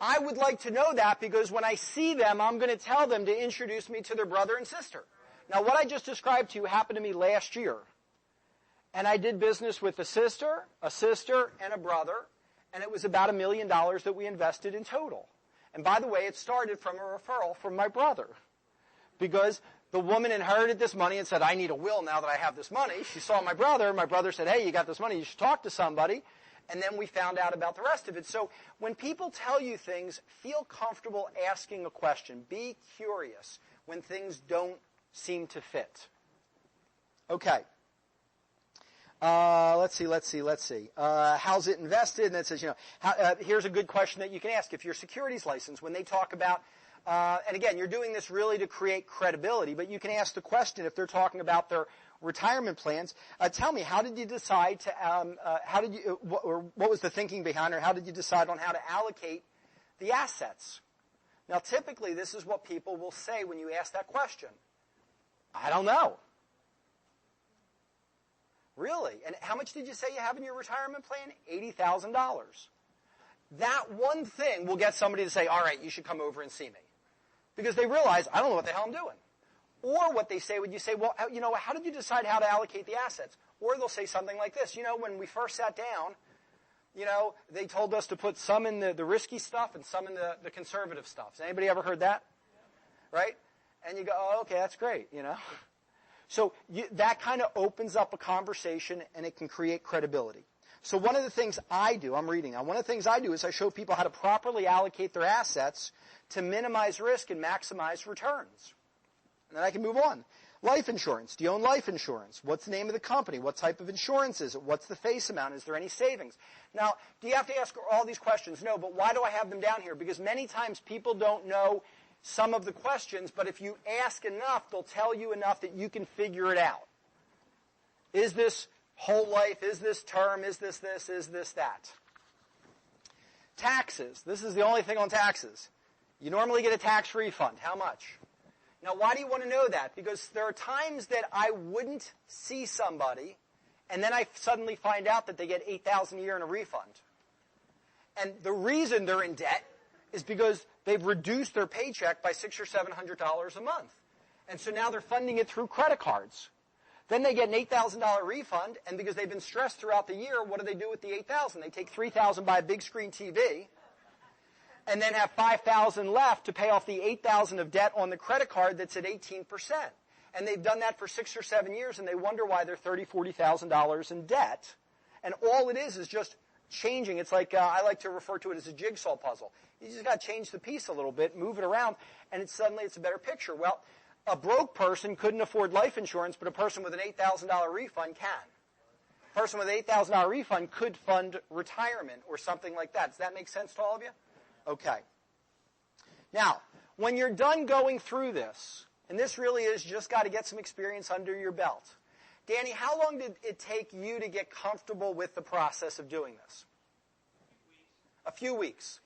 S1: I would like to know that because when I see them, I'm going to tell them to introduce me to their brother and sister. Now, what I just described to you happened to me last year. And I did business with a sister, and a brother, and it was about $1 million that we invested in total. And by the way, it started from a referral from my brother. Because the woman inherited this money and said, I need a will now that I have this money. She saw my brother. My brother said, hey, you got this money. You should talk to somebody. And then we found out about the rest of it. So when people tell you things, feel comfortable asking a question. Be curious when things don't seem to fit. Okay. Let's see. How's it invested? And then it says, here's a good question that you can ask. If your securities license, when they talk about, and again, you're doing this really to create credibility, but you can ask the question if they're talking about their retirement plans. Tell me, how did you decide to, what was the thinking behind, or how did you decide on how to allocate the assets? Now, typically, this is what people will say when you ask that question. I don't know. Really? And how much did you say you have in your retirement plan? $80,000. That one thing will get somebody to say, all right, you should come over and see me. Because they realize, I don't know what the hell I'm doing. Or what they say when you say, well, how did you decide how to allocate the assets? Or they'll say something like this. When we first sat down, they told us to put some in the risky stuff and some in the conservative stuff. Has anybody ever heard that? Right? And you go, oh, okay, that's great, So that kind of opens up a conversation, and it can create credibility. So one of the things I do, I'm reading now, one of the things I do is I show people how to properly allocate their assets to minimize risk and maximize returns. And then I can move on. Life insurance. Do you own life insurance? What's the name of the company? What type of insurance is it? What's the face amount? Is there any savings? Now, do you have to ask all these questions? No, but why do I have them down here? Because many times people don't know some of the questions, but if you ask enough, they'll tell you enough that you can figure it out. Is this whole life? Is this term? Is this this? Is this that? Taxes. This is the only thing on taxes. You normally get a tax refund. How much? Now, why do you want to know that? Because there are times that I wouldn't see somebody, and then I suddenly find out that they get $8,000 a year in a refund. And the reason they're in debt is because they've reduced their paycheck by $600 or $700 a month. And so now they're funding it through credit cards. Then they get an $8,000 refund, and because they've been stressed throughout the year, what do they do with the $8,000? They take $3,000, buy a big screen TV, and then have $5,000 left to pay off the $8,000 of debt on the credit card that's at 18%. And they've done that for 6 or 7 years, and they wonder why they're $30,000, $40,000 in debt. And all it is just changing. It's like, I like to refer to it as a jigsaw puzzle. You just got to change the piece a little bit, move it around, and suddenly it's a better picture. Well, a broke person couldn't afford life insurance, but a person with an $8,000 refund can. A person with an $8,000 refund could fund retirement or something like that. Does that make sense to all of you? Okay. Now, when you're done going through this, and this really is just got to get some experience under your belt. Danny, how long did it take you to get comfortable with the process of doing this? A few weeks.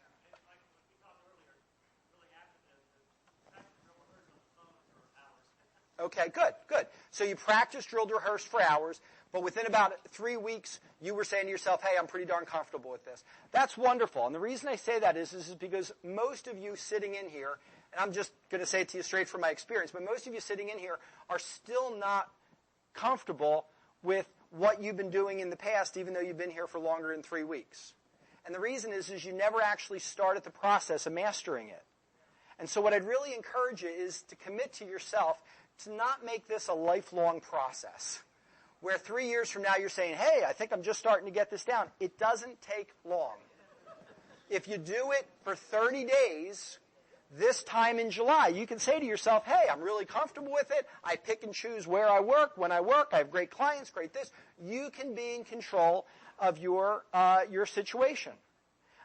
S1: Okay, good. So you practiced, drilled, rehearsed for hours, but within about 3 weeks, you were saying to yourself, hey, I'm pretty darn comfortable with this. That's wonderful. And the reason I say that is because most of you sitting in here, and I'm just going to say it to you straight from my experience, but most of you sitting in here are still not comfortable with what you've been doing in the past, even though you've been here for longer than 3 weeks. And the reason is you never actually started the process of mastering it. And so what I'd really encourage you is to commit to yourself to not make this a lifelong process, where 3 years from now you're saying, hey, I think I'm just starting to get this down. It doesn't take long. If you do it for 30 days, this time in July, you can say to yourself, hey, I'm really comfortable with it. I pick and choose where I work, when I work. I have great clients, great this. You can be in control of your situation.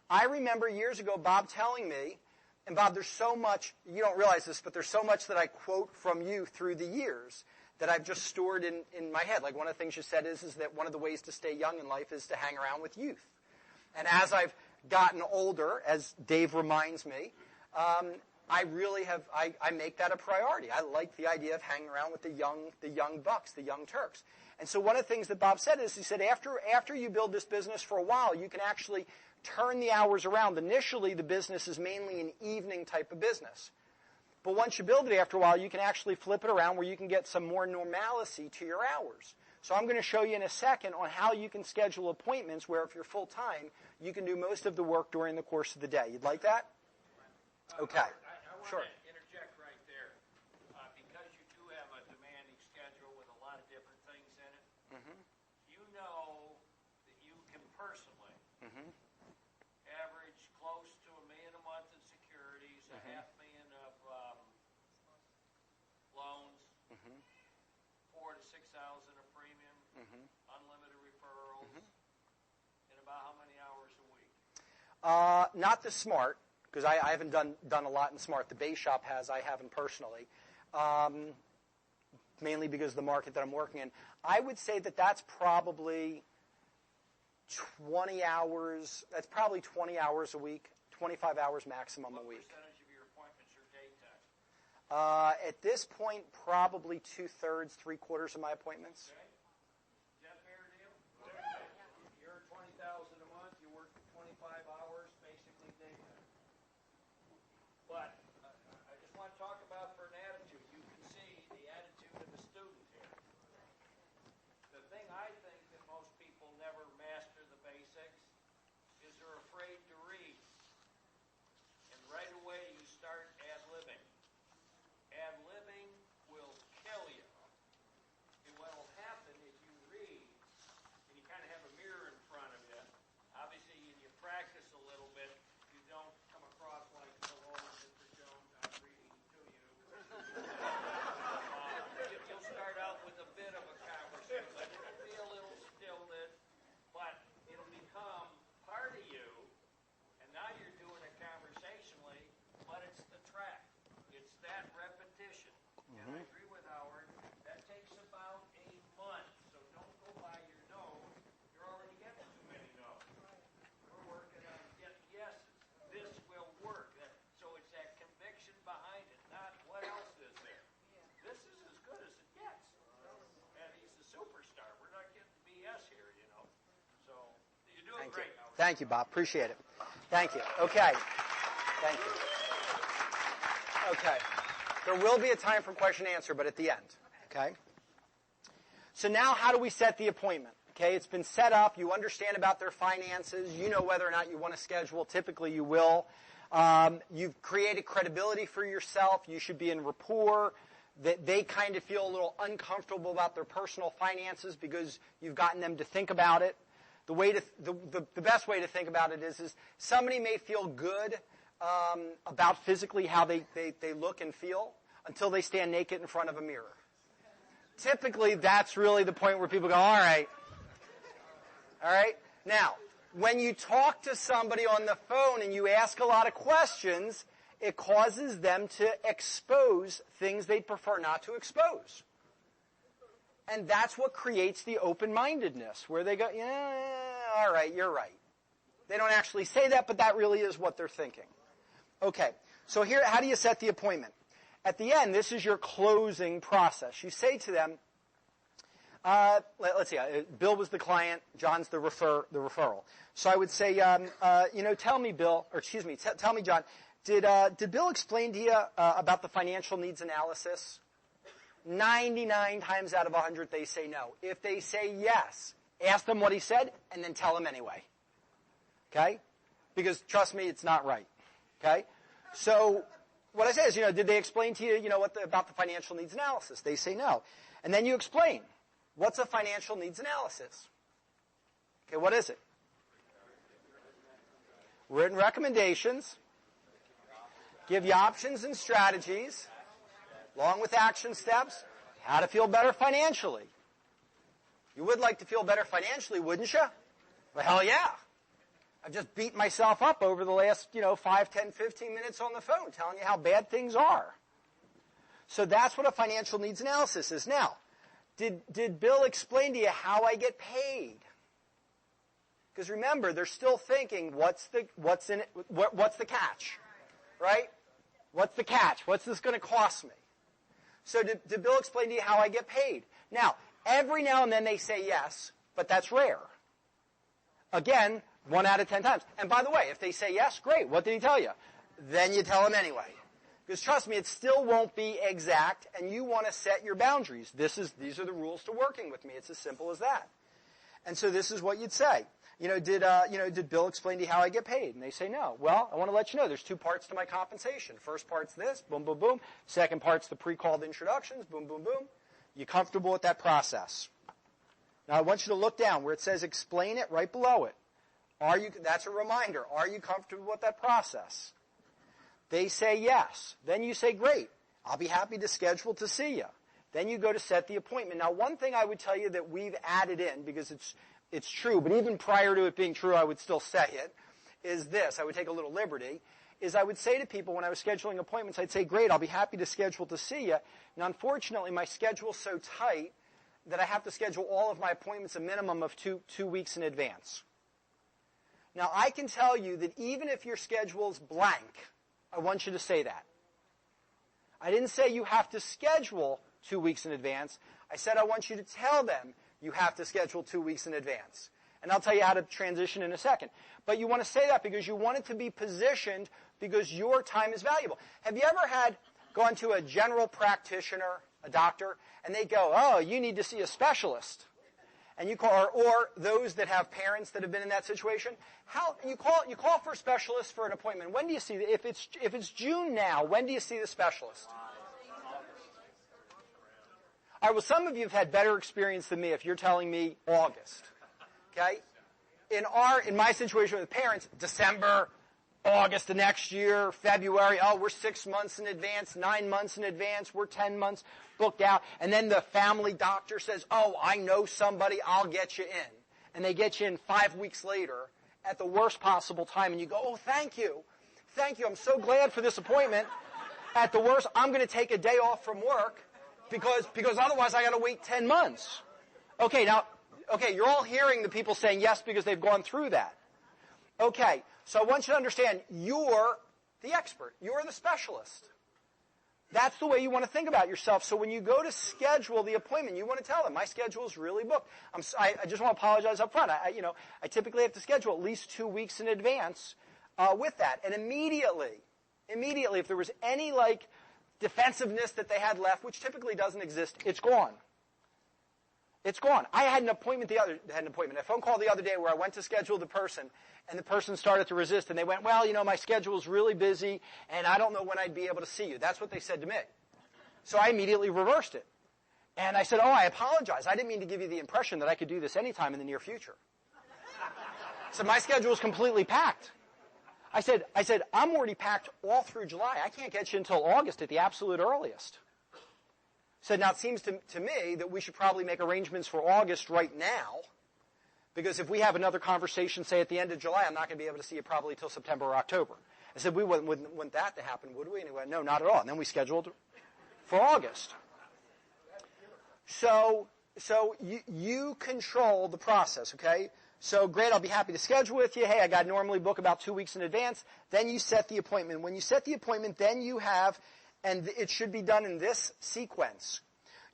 S1: I remember years ago Bob telling me, and Bob, there's so much, you don't realize this, but there's so much that I quote from you through the years that I've just stored in my head. Like one of the things you said is that one of the ways to stay young in life is to hang around with youth. And as I've gotten older, as Dave reminds me, I really have, I make that a priority. I like the idea of hanging around with the young bucks, the young Turks. And so one of the things that Bob said is, he said, after you build this business for a while, you can actually turn the hours around. Initially, the business is mainly an evening type of business. But once you build it after a while, you can actually flip it around where you can get some more normalcy to your hours. So I'm going to show you in a second on how you can schedule appointments where if you're full-time, you can do most of the work during the course of the day. You'd like that? Okay.
S2: I want
S1: Sure.
S2: to interject right there. Because you do have a demanding schedule with a lot of different things in it, you know that you can personally average close to $1 million a month in securities, $500,000 of loans, 4,000 to 6,000 of premium, unlimited referrals, in about how many hours a week?
S1: Not the Smart, because I haven't done a lot in Smart. The Base Shop has. I haven't personally. Mainly because of the market that I'm working in. I would say that that's probably 20 hours. That's probably 20 hours a week, 25 hours maximum a week.
S2: What percentage of your appointments are daytime?
S1: At this point, probably 2/3, 3/4 of my appointments.
S2: Okay. Is that fair deal? You're $20,000 a month. You work 25 hours, basically daytime. But I just want to talk about for an attitude. You can see the attitude of the student here. The thing I think that most people never master the basics is they're afraid to read. And right away you start ad-libbing. Ad-libbing will kill you. And what will happen
S1: Thank you, Bob. Appreciate it. Thank you. Okay. Thank you. Okay. There will be a time for question and answer, but at the end. Okay? So now how do we set the appointment? Okay, it's been set up. You understand about their finances. You know whether or not you want to schedule. Typically, you will. You've created credibility for yourself. You should be in rapport. That they kind of feel a little uncomfortable about their personal finances because you've gotten them to think about it. The best way to think about it is somebody may feel good about physically how they look and feel until they stand naked in front of a mirror. Typically, that's really the point where people go, all right. All right? Now, when you talk to somebody on the phone and you ask a lot of questions, it causes them to expose things they'd prefer not to expose. And that's what creates the open-mindedness, where they go, yeah, all right, you're right. They don't actually say that, but that really is what they're thinking. Okay, so here, how do you set the appointment? At the end, this is your closing process. You say to them, let's see, Bill was the client, John's the referral. So I would say, tell me, Bill, or excuse me, tell me, John, did Bill explain to you about the financial needs analysis? 99 times out of 100, they say no. If they say yes, ask them what he said, and then tell them anyway. Okay? Because, trust me, it's not right. Okay? So what I say is, did they explain to you, about the financial needs analysis? They say no. And then you explain. What's a financial needs analysis? Okay, what is it? Written recommendations. Give you options and strategies, along with action steps, how to feel better financially. You would like to feel better financially, wouldn't you? Well, hell yeah. I've just beat myself up over the last, 5, 10, 15 minutes on the phone telling you how bad things are. So that's what a financial needs analysis is. Now, did Bill explain to you how I get paid? Because remember, they're still thinking, what's the catch? Right? What's the catch? What's this going to cost me? So did Bill explain to you how I get paid? Now, every now and then they say yes, but that's rare. Again, 1 out of 10 times. And by the way, if they say yes, great. What did he tell you? Then you tell them anyway. Because trust me, it still won't be exact, and you want to set your boundaries. These are the rules to working with me. It's as simple as that. And so this is what you'd say. Did Bill explain to you how I get paid? And they say no. Well, I want to let you know there's 2 parts to my compensation. First part's this, boom, boom, boom. Second part's the pre-called introductions, boom, boom, boom. You comfortable with that process? Now I want you to look down where it says explain it right below it. That's a reminder. Are you comfortable with that process? They say yes. Then you say, great. I'll be happy to schedule to see you. Then you go to set the appointment. Now, one thing I would tell you that we've added in, because it's true, but even prior to it being true, I would still say it, is this. I would take a little liberty, is I would say to people when I was scheduling appointments, I'd say, great, I'll be happy to schedule to see you. And unfortunately, my schedule's so tight that I have to schedule all of my appointments a minimum of two weeks in advance. Now, I can tell you that even if your schedule's blank, I want you to say that. I didn't say you have to schedule 2 weeks in advance. I said I want you to tell them you have to schedule 2 weeks in advance. And I'll tell you how to transition in a second. But you want to say that because you want it to be positioned because your time is valuable. Have you ever gone to a general practitioner, a doctor, and they go, oh, you need to see a specialist? And you call, or those that have parents that have been in that situation, you call for a specialist for an appointment. When do you see if it's June now? When do you see the specialist? All right. Well, some of you have had better experience than me. If you're telling me August, okay? In my situation with parents, December, August the next year, February. Oh, we're 6 months in advance, 9 months in advance. We're 10 months booked out. And then the family doctor says, oh, I know somebody. I'll get you in. And they get you in 5 weeks later at the worst possible time. And you go, oh, thank you. Thank you. I'm so glad for this appointment. At the worst, I'm going to take a day off from work because otherwise I got to wait 10 months. Okay, you're all hearing the people saying yes because they've gone through that. Okay, so I want you to understand, you're the expert. You're the specialist. That's the way you want to think about yourself. So when you go to schedule the appointment, you want to tell them, my schedule is really booked. I just want to apologize up front. I typically have to schedule at least 2 weeks in advance with that. And immediately, if there was any defensiveness that they had left, which typically doesn't exist, it's gone. It's gone. I had a phone call the other day where I went to schedule the person, and the person started to resist, and they went, well, my schedule's really busy, and I don't know when I'd be able to see you. That's what they said to me. So I immediately reversed it. And I said, I apologize. I didn't mean to give you the impression that I could do this anytime in the near future. So my schedule is completely packed. I said, I'm already packed all through July. I can't get you until August at the absolute earliest. So now it seems to me that we should probably make arrangements for August right now, because if we have another conversation, say at the end of July, I'm not going to be able to see you probably till September or October. I said, we wouldn't want that to happen, would we? And he went, no, not at all. And then we scheduled for August. So you control the process, okay? So great, I'll be happy to schedule with you. Hey, I got normally book about 2 weeks in advance. Then you set the appointment. When you set the appointment, then you have, and it should be done in this sequence.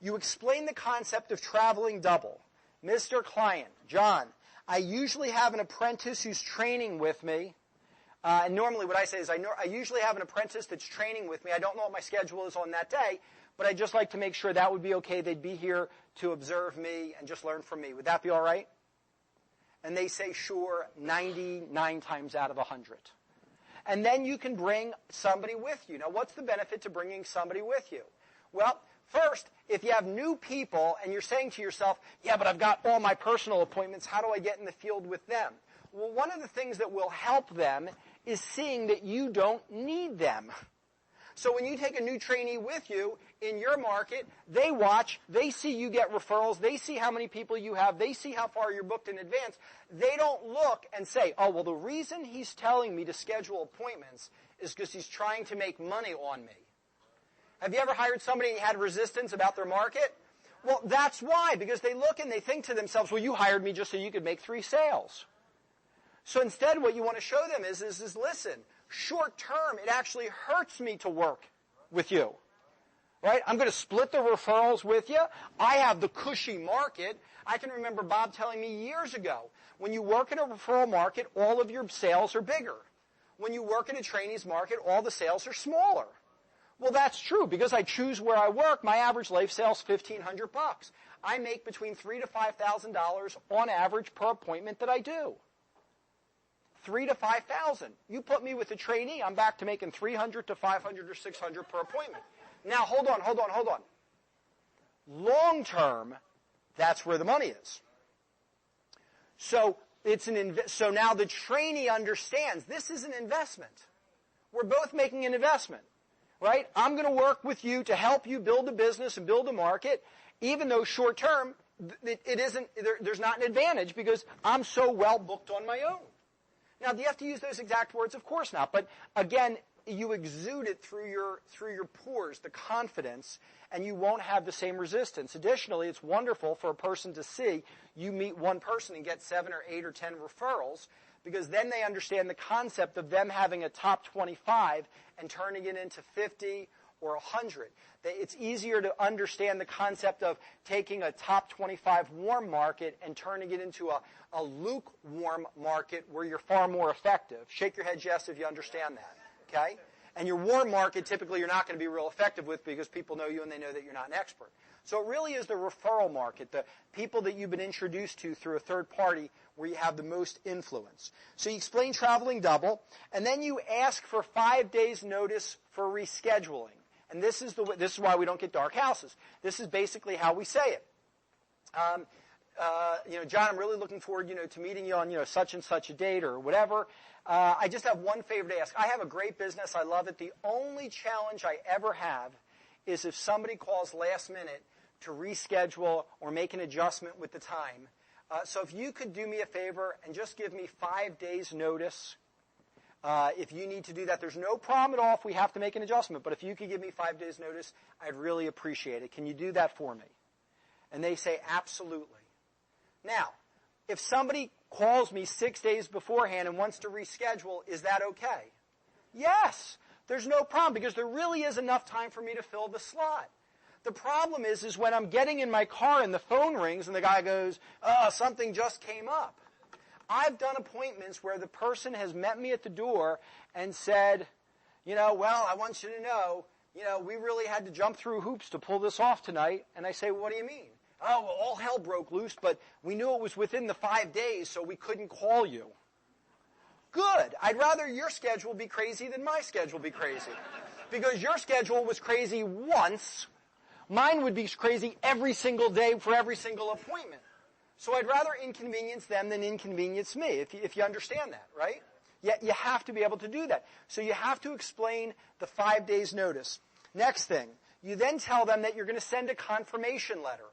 S1: You explain the concept of traveling double. Mr. Client, John, I usually have an apprentice who's training with me. And normally what I say is I usually have an apprentice that's training with me. I don't know what my schedule is on that day, but I'd just like to make sure that would be okay. They'd be here to observe me and just learn from me. Would that be all right? And they say, sure, 99 times out of 100. And then you can bring somebody with you. Now, what's the benefit to bringing somebody with you? Well, first, if you have new people and you're saying to yourself, yeah, but I've got all my personal appointments, how do I get in the field with them? Well, one of the things that will help them is seeing that you don't need them. So when you take a new trainee with you in your market, they watch, they see you get referrals, they see how many people you have, they see how far you're booked in advance. They don't look and say, oh, well, the reason he's telling me to schedule appointments is because he's trying to make money on me. Have you ever hired somebody and you had resistance about their market? Well, that's why, because they look and they think to themselves, well, you hired me just so you could make 3 sales. So instead, what you want to show them is listen, short term, it actually hurts me to work with you. Right? I'm going to split the referrals with you. I have the cushy market. I can remember Bob telling me years ago, when you work in a referral market, all of your sales are bigger. When you work in a trainee's market, all the sales are smaller. Well, that's true. Because I choose where I work, my average life sales $1,500. I make between $3,000 to $5,000 on average per appointment that I do. $3,000 to $5,000. You put me with a trainee, I'm back to making $300 to $500 or $600 per appointment. Now, hold on. Long term, that's where the money is. So so now the trainee understands this is an investment. We're both making an investment, right? I'm going to work with you to help you build a business and build a market, even though short term it isn't. There's not an advantage because I'm so well booked on my own. Now, do you have to use those exact words? Of course not. But again, you exude it through your pores, the confidence, and you won't have the same resistance. Additionally, it's wonderful for a person to see you meet one person and get 7 or 8 or 10 referrals, because then they understand the concept of them having a top 25 and turning it into 50 or 100. It's easier to understand the concept of taking a top 25 warm market and turning it into a lukewarm market where you're far more effective. Shake your head yes if you understand that. Okay? And your warm market, typically you're not going to be real effective with because people know you and they know that you're not an expert. So it really is the referral market, the people that you've been introduced to through a third party where you have the most influence. So you explain traveling double, and then you ask for 5 days notice for rescheduling. And this is why we don't get dark houses. This is basically how we say it. John, I'm really looking forward, to meeting you on, such and such a date or whatever. I just have one favor to ask. I have a great business. I love it. The only challenge I ever have is if somebody calls last minute to reschedule or make an adjustment with the time. So if you could do me a favor and just give me 5 days notice, if you need to do that, there's no problem at all if we have to make an adjustment. But if you could give me 5 days notice, I'd really appreciate it. Can you do that for me? And they say, absolutely. Now, if somebody calls me 6 days beforehand and wants to reschedule, is that okay? Yes, there's no problem because there really is enough time for me to fill the slot. The problem is when I'm getting in my car and the phone rings and the guy goes, something just came up. I've done appointments where the person has met me at the door and said, I want you to know, we really had to jump through hoops to pull this off tonight. And I say, well, what do you mean? Oh, well, all hell broke loose, but we knew it was within the 5 days, so we couldn't call you. Good. I'd rather your schedule be crazy than my schedule be crazy. Because your schedule was crazy once. Mine would be crazy every single day for every single appointment. So I'd rather inconvenience them than inconvenience me, if you understand that, right? Yet you have to be able to do that. So you have to explain the 5 days notice. Next thing, you then tell them that you're going to send a confirmation letter.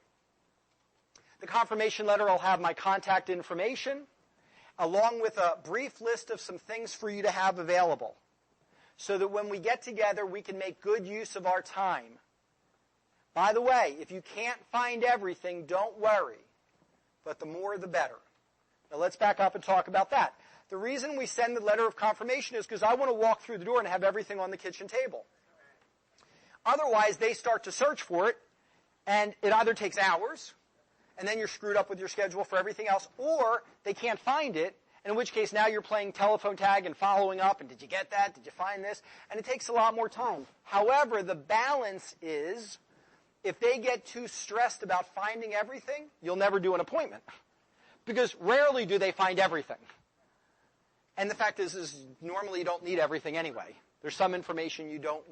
S1: The confirmation letter will have my contact information, along with a brief list of some things for you to have available, so that when we get together, we can make good use of our time. By the way, if you can't find everything, don't worry. But the more, the better. Now let's back up and talk about that. The reason we send the letter of confirmation is because I want to walk through the door and have everything on the kitchen table. Otherwise, they start to search for it, and it either takes hours, and then you're screwed up with your schedule for everything else, or they can't find it, and in which case now you're playing telephone tag and following up, and did you get that? Did you find this? And it takes a lot more time. However, the balance is, if they get too stressed about finding everything, you'll never do an appointment. Because rarely do they find everything. And the fact is normally you don't need everything anyway. There's some information you don't,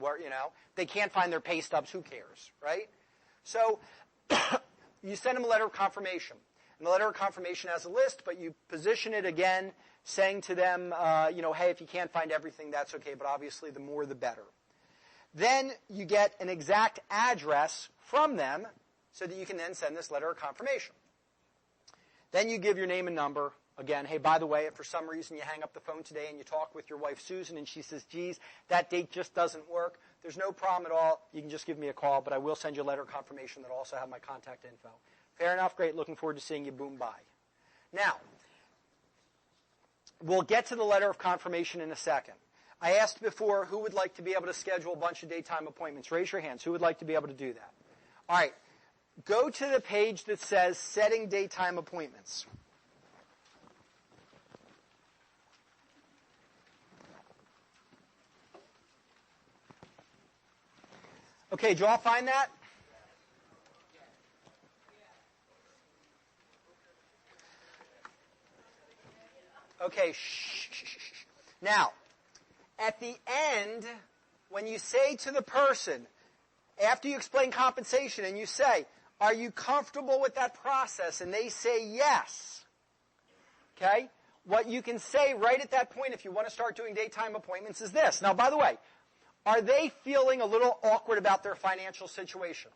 S1: they can't find their pay stubs, who cares, right? So you send them a letter of confirmation. And the letter of confirmation has a list, but you position it again, saying to them, hey, if you can't find everything, that's okay, but obviously the more the better. Then you get an exact address from them so that you can then send this letter of confirmation. Then you give your name and number. Again, hey, by the way, if for some reason you hang up the phone today and you talk with your wife, Susan, and she says, geez, that date just doesn't work, there's no problem at all. You can just give me a call, but I will send you a letter of confirmation that will also have my contact info. Fair enough, great, looking forward to seeing you, boom, bye. Now, we'll get to the letter of confirmation in a second. I asked before who would like to be able to schedule a bunch of daytime appointments. Raise your hands. Who would like to be able to do that? All right. Go to the page that says Setting Daytime Appointments. Okay, did you all find that? Okay, shh. Now, at the end, when you say to the person, after you explain compensation and you say, are you comfortable with that process? And they say yes. Okay? What you can say right at that point if you want to start doing daytime appointments is this. Now, by the way, are they feeling a little awkward about their financial situation?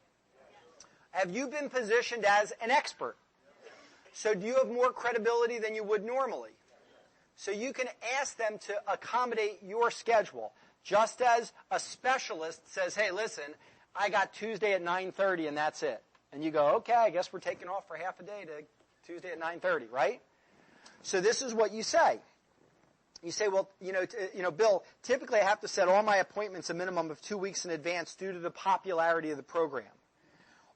S1: Have you been positioned as an expert? So do you have more credibility than you would normally? So you can ask them to accommodate your schedule. Just as a specialist says, hey, listen, I got Tuesday at 9:30 and that's it. And you go, okay, I guess we're taking off for half a day to Tuesday at 9:30, right? So this is what you say. You say, well, Bill, typically I have to set all my appointments a minimum of 2 weeks in advance due to the popularity of the program.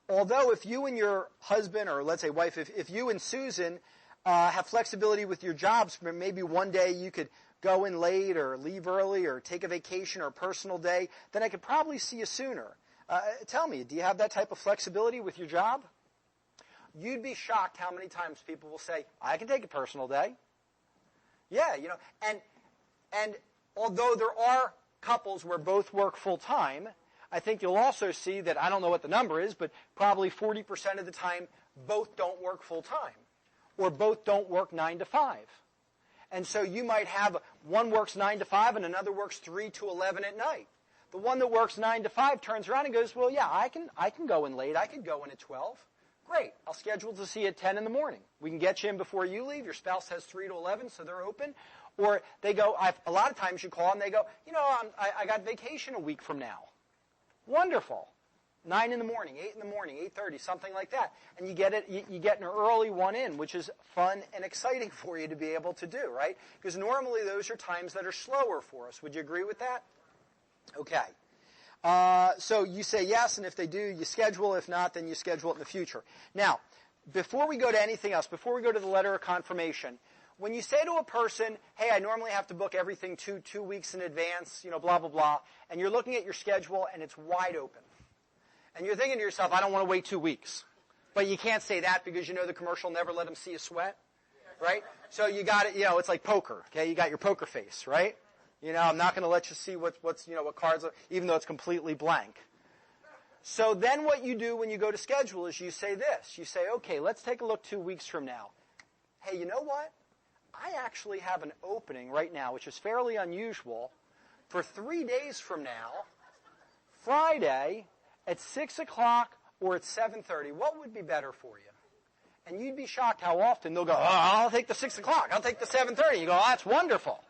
S1: Although if you and your husband, or let's say wife, if you and Susan have flexibility with your jobs, maybe one day you could go in late or leave early or take a vacation or a personal day, then I could probably see you sooner. Tell me, do you have that type of flexibility with your job? You'd be shocked how many times people will say, I can take a personal day. Yeah, and although there are couples where both work full-time, I think you'll also see that, I don't know what the number is, but probably 40% of the time, both don't work full-time, or both don't work 9 to 5. And so you might have one works 9 to 5 and another works 3 to 11 at night. The one that works 9 to 5 turns around and goes, well, yeah, I can go in late. I could go in at 12. Great. I'll schedule to see you at 10 in the morning. We can get you in before you leave. Your spouse has 3 to 11, so they're open. Or they go, a lot of times you call and they go, I got vacation a week from now. Wonderful. 9 in the morning, 8 in the morning, 8:30, something like that. And you get an early one in, which is fun and exciting for you to be able to do, right? Because normally those are times that are slower for us. Would you agree with that? Okay. So you say yes, and if they do, you schedule. If not, then you schedule it in the future. Now, before we go to anything else, before we go to the letter of confirmation, when you say to a person, hey, I normally have to book everything two weeks in advance, blah, blah, blah, and you're looking at your schedule and it's wide open, and you're thinking to yourself, I don't want to wait 2 weeks. But you can't say that because you know the commercial never let them see you sweat, right? So you got it, it's like poker, okay? You got your poker face, right? I'm not going to let you see what cards are, even though it's completely blank. So then what you do when you go to schedule is you say this. You say, okay, let's take a look 2 weeks from now. Hey, you know what? I actually have an opening right now, which is fairly unusual, for 3 days from now, Friday at 6 o'clock or at 7:30. What would be better for you? And you'd be shocked how often they'll go, I'll take the 6 o'clock. I'll take the 7:30. You go, that's wonderful.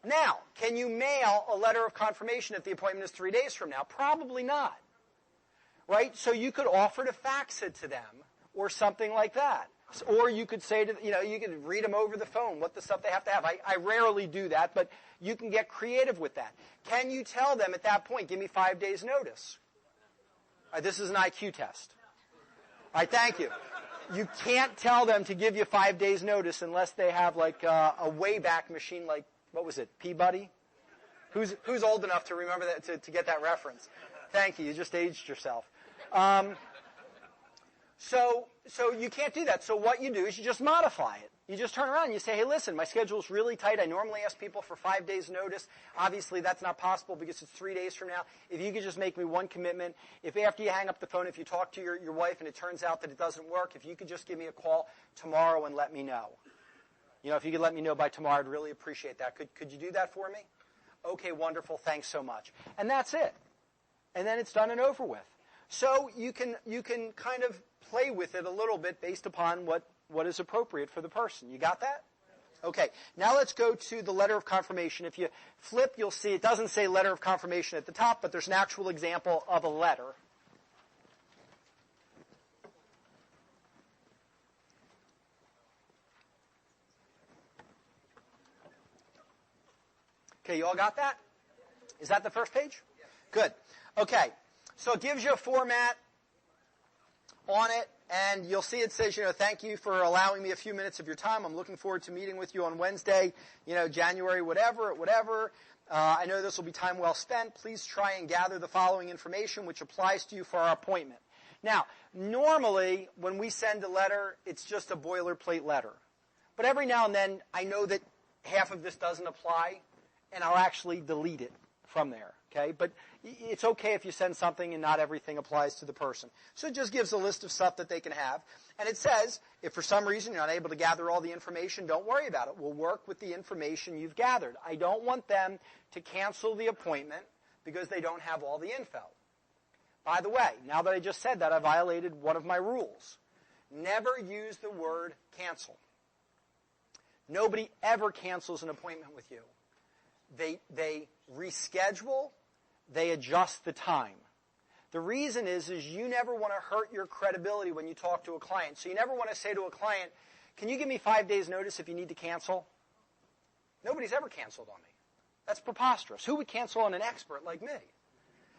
S1: Now, can you mail a letter of confirmation if the appointment is 3 days from now? Probably not. Right? So you could offer to fax it to them or something like that. Or you could say to, you could read them over the phone what the stuff they have to have. I rarely do that, but you can get creative with that. Can you tell them at that point, give me 5 days notice? This is an IQ test. All right, thank you. You can't tell them to give you 5 days notice unless they have like a Wayback Machine, like, what was it, Peabody? Who's old enough to remember that, to get that reference? Thank you. You just aged yourself. So you can't do that. So what you do is you just modify it. You just turn around and you say, hey, listen, my schedule's really tight. I normally ask people for 5 days notice. Obviously, that's not possible because it's 3 days from now. If you could just make me one commitment, if after you hang up the phone, if you talk to your wife and it turns out that it doesn't work, if you could just give me a call tomorrow and let me know. If you could let me know by tomorrow, I'd really appreciate that. Could you do that for me? Okay, wonderful. Thanks so much. And that's it. And then it's done and over with. So you can kind of play with it a little bit based upon what is appropriate for the person. You got that? Okay. Now let's go to the letter of confirmation. If you flip, you'll see it doesn't say letter of confirmation at the top, but there's an actual example of a letter. Okay, you all got that? Is that the first page? Good. Okay. So it gives you a format on it, and you'll see it says, thank you for allowing me a few minutes of your time. I'm looking forward to meeting with you on Wednesday, January, whatever. I know this will be time well spent. Please try and gather the following information which applies to you for our appointment. Now, normally, when we send a letter, it's just a boilerplate letter. But every now and then, I know that half of this doesn't apply, and I'll actually delete it from there, okay? But it's okay if you send something and not everything applies to the person. So it just gives a list of stuff that they can have. And it says, if for some reason you're not able to gather all the information, don't worry about it. We'll work with the information you've gathered. I don't want them to cancel the appointment because they don't have all the info. By the way, now that I just said that, I violated one of my rules. Never use the word cancel. Nobody ever cancels an appointment with you. They reschedule, they adjust the time. The reason is you never want to hurt your credibility when you talk to a client. So you never want to say to a client, can you give me 5 days notice if you need to cancel? Nobody's ever canceled on me. That's preposterous. Who would cancel on an expert like me?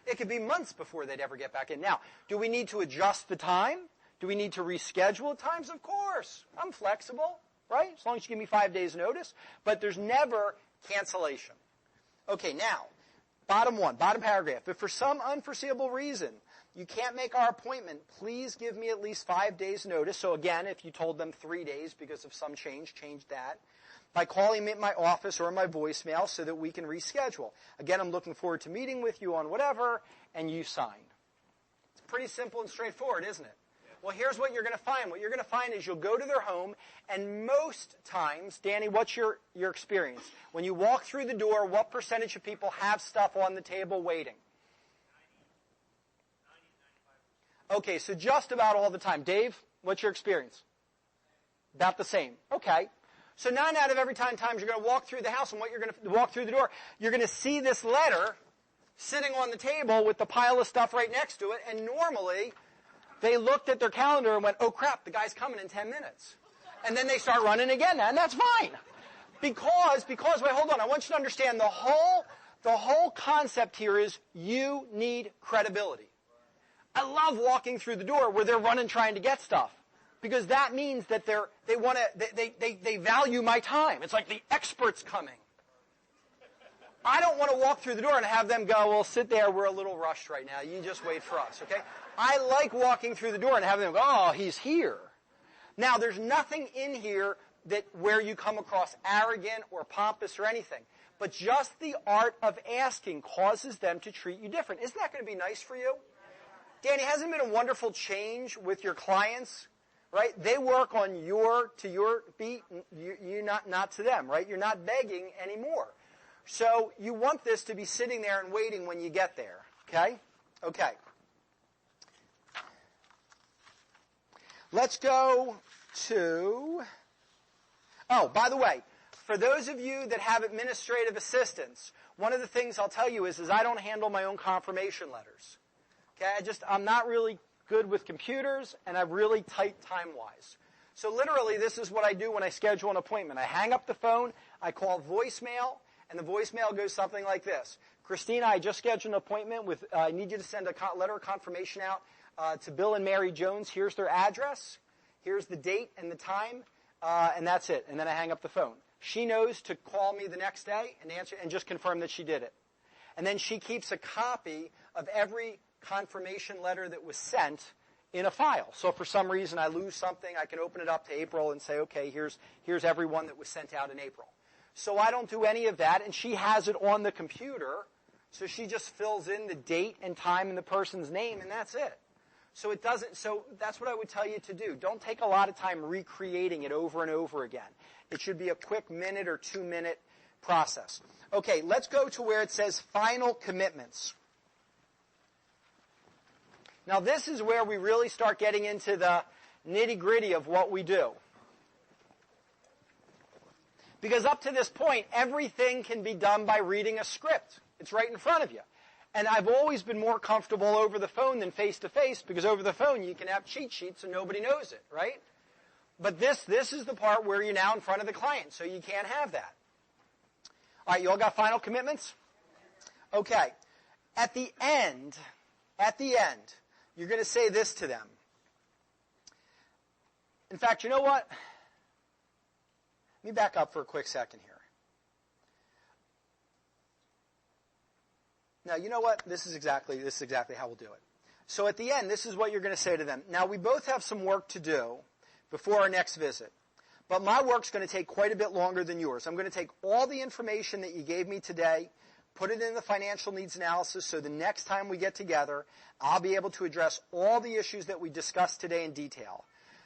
S1: It could be months before they'd ever get back in. Now, do we need to adjust the time? Do we need to reschedule at times? Of course. I'm flexible, right? As long as you give me 5 days notice. But there's never cancellation. Okay, now, bottom paragraph. If for some unforeseeable reason you can't make our appointment, please give me at least 5 days notice. So again, if you told them 3 days because of some change that. By calling me at my office or my voicemail so that we can reschedule. Again, I'm looking forward to meeting with you on whatever, and you sign. It's pretty simple and straightforward, isn't it? Well, here's what you're going to find. What you're going to find is you'll go to their home, and most times, Danny, what's your experience? When you walk through the door, what percentage of people have stuff on the table waiting? 90, 95%. Okay, so just about all the time. Dave, what's your experience? About the same. Okay. So 9 out of every 10 times you're going to walk through the house, and what you're going to walk through the door, you're going to see this letter sitting on the table with the pile of stuff right next to it, and normally they looked at their calendar and went, oh crap, the guy's coming in 10 minutes. And then they start running again, and that's fine. Because, wait, hold on, I want you to understand the whole The whole concept here is you need credibility. I love walking through the door where they're running trying to get stuff, because that means that they value my time. It's like the expert's coming. I don't want to walk through the door and have them go, well, sit there, we're a little rushed right now. You just wait for us, okay? I like walking through the door and having them go, oh, he's here. Now, there's nothing in here where you come across arrogant or pompous or anything. But just the art of asking causes them to treat you different. Isn't that going to be nice for you? Danny, hasn't it been a wonderful change with your clients? Right? They work on to your beat, you not to them, right? You're not begging anymore. So you want this to be sitting there and waiting when you get there. Okay? Okay. Let's go to... Oh, by the way, for those of you that have administrative assistants, one of the things I'll tell you is I don't handle my own confirmation letters. Okay? I'm not really good with computers, and I'm really tight time-wise. So literally, this is what I do when I schedule an appointment. I hang up the phone, I call voicemail, and the voicemail goes something like this. Christina, I just scheduled an appointment with, I need you to send a letter of confirmation out to Bill and Mary Jones. Here's their address. Here's the date and the time, and that's it. And then I hang up the phone. She knows to call me the next day and answer and just confirm that she did it. And then she keeps a copy of every confirmation letter that was sent in a file. So if for some reason I lose something, I can open it up to April and say, okay, here's every one that was sent out in April. So I don't do any of that, and she has it on the computer, so she just fills in the date and time and the person's name, and that's it. So that's what I would tell you to do. Don't take a lot of time recreating it over and over again. It should be a quick minute or 2-minute process. Okay, let's go to where it says final commitments. Now this is where we really start getting into the nitty-gritty of what we do. Because up to this point, everything can be done by reading a script. It's right in front of you. And I've always been more comfortable over the phone than face-to-face, because over the phone you can have cheat sheets and nobody knows it, right? But this is the part where you're now in front of the client, so you can't have that. All right, you all got final commitments? Okay. At the end, you're going to say this to them. In fact, you know what? Let me back up for a quick second here. Now, you know what? This is exactly how we'll do it. So at the end, this is what you're going to say to them. Now, we both have some work to do before our next visit. But my work's going to take quite a bit longer than yours. I'm going to take all the information that you gave me today, put it in the financial needs analysis, so the next time we get together, I'll be able to address all the issues that we discussed today in detail.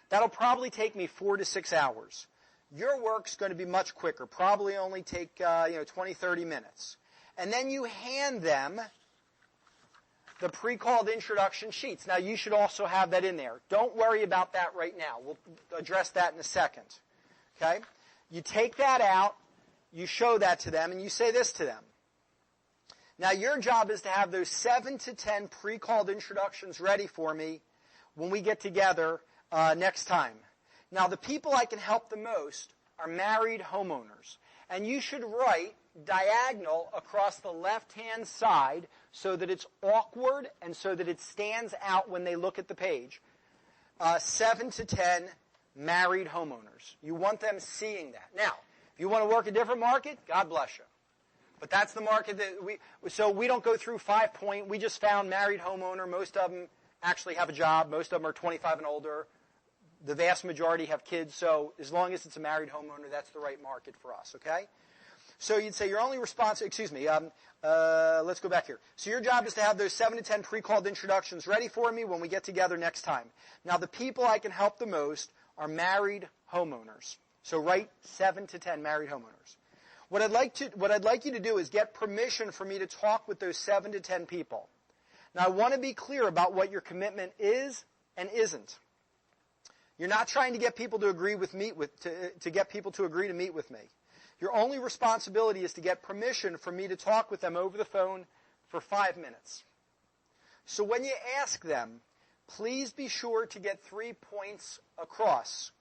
S1: That'll probably take me 4 to 6 hours. Your work's going to be much quicker, probably only take 20, 30 minutes. And then you hand them the pre-called introduction sheets. Now, you should also have that in there. Don't worry about that right now. We'll address that in a second. Okay? You take that out, you show that to them, and you say this to them. Now, your job is to have those 7 to 10 pre-called introductions ready for me when we get together next time. Now, the people I can help the most are married homeowners. And you should write diagonal across the left-hand side so that it's awkward and so that it stands out when they look at the page. 7 to 10 married homeowners. You want them seeing that. Now, if you want to work a different market, God bless you. But that's the market that so we don't go through 5-point. We just found married homeowner. Most of them actually have a job. Most of them are 25 and older. The vast majority have kids. So as long as it's a married homeowner, that's the right market for us, okay? So you'd say your only response, let's go back here. So your job is to have those 7 to 10 pre-called introductions ready for me when we get together next time. Now, the people I can help the most are married homeowners. So write 7 to 10 married homeowners. What I'd like you to do is get permission for me to talk with those 7 to 10 people. Now, I want to be clear about what your commitment is and isn't. You're not trying to get people to agree to get people to agree to meet with me. Your only responsibility is to get permission for me to talk with them over the phone for 5 minutes. So when you ask them, please be sure to get 3 points across.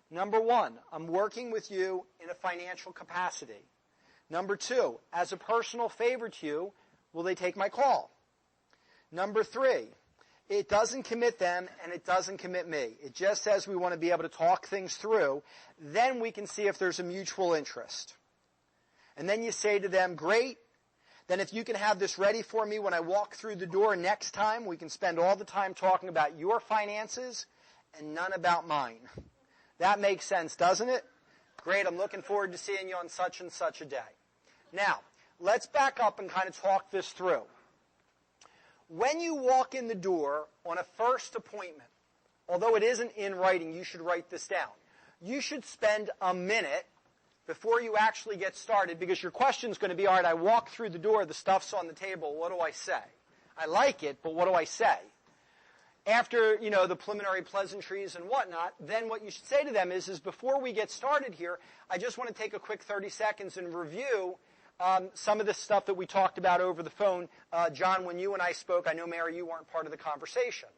S1: Number 1, I'm working with you in a financial capacity. Number 2, as a personal favor to you, will they take my call? Number 3, it doesn't commit them and it doesn't commit me. It just says we want to be able to talk things through. Then we can see if there's a mutual interest. And then you say to them, great. Then if you can have this ready for me when I walk through the door next time, we can spend all the time talking about your finances and none about mine. That makes sense, doesn't it? Great, I'm looking forward to seeing you on such and such a day. Now, let's back up and kind of talk this through. When you walk in the door on a first appointment, although it isn't in writing, you should write this down. You should spend a minute before you actually get started, because your question is going to be, all right, I walk through the door, the stuff's on the table, what do I say? I like it, but what do I say? After, the preliminary pleasantries and whatnot, then what you should say to them is before we get started here, I just want to take a quick 30 seconds and review some of the stuff that we talked about over the phone. John, when you and I spoke, I know, Mary, you weren't part of the conversation.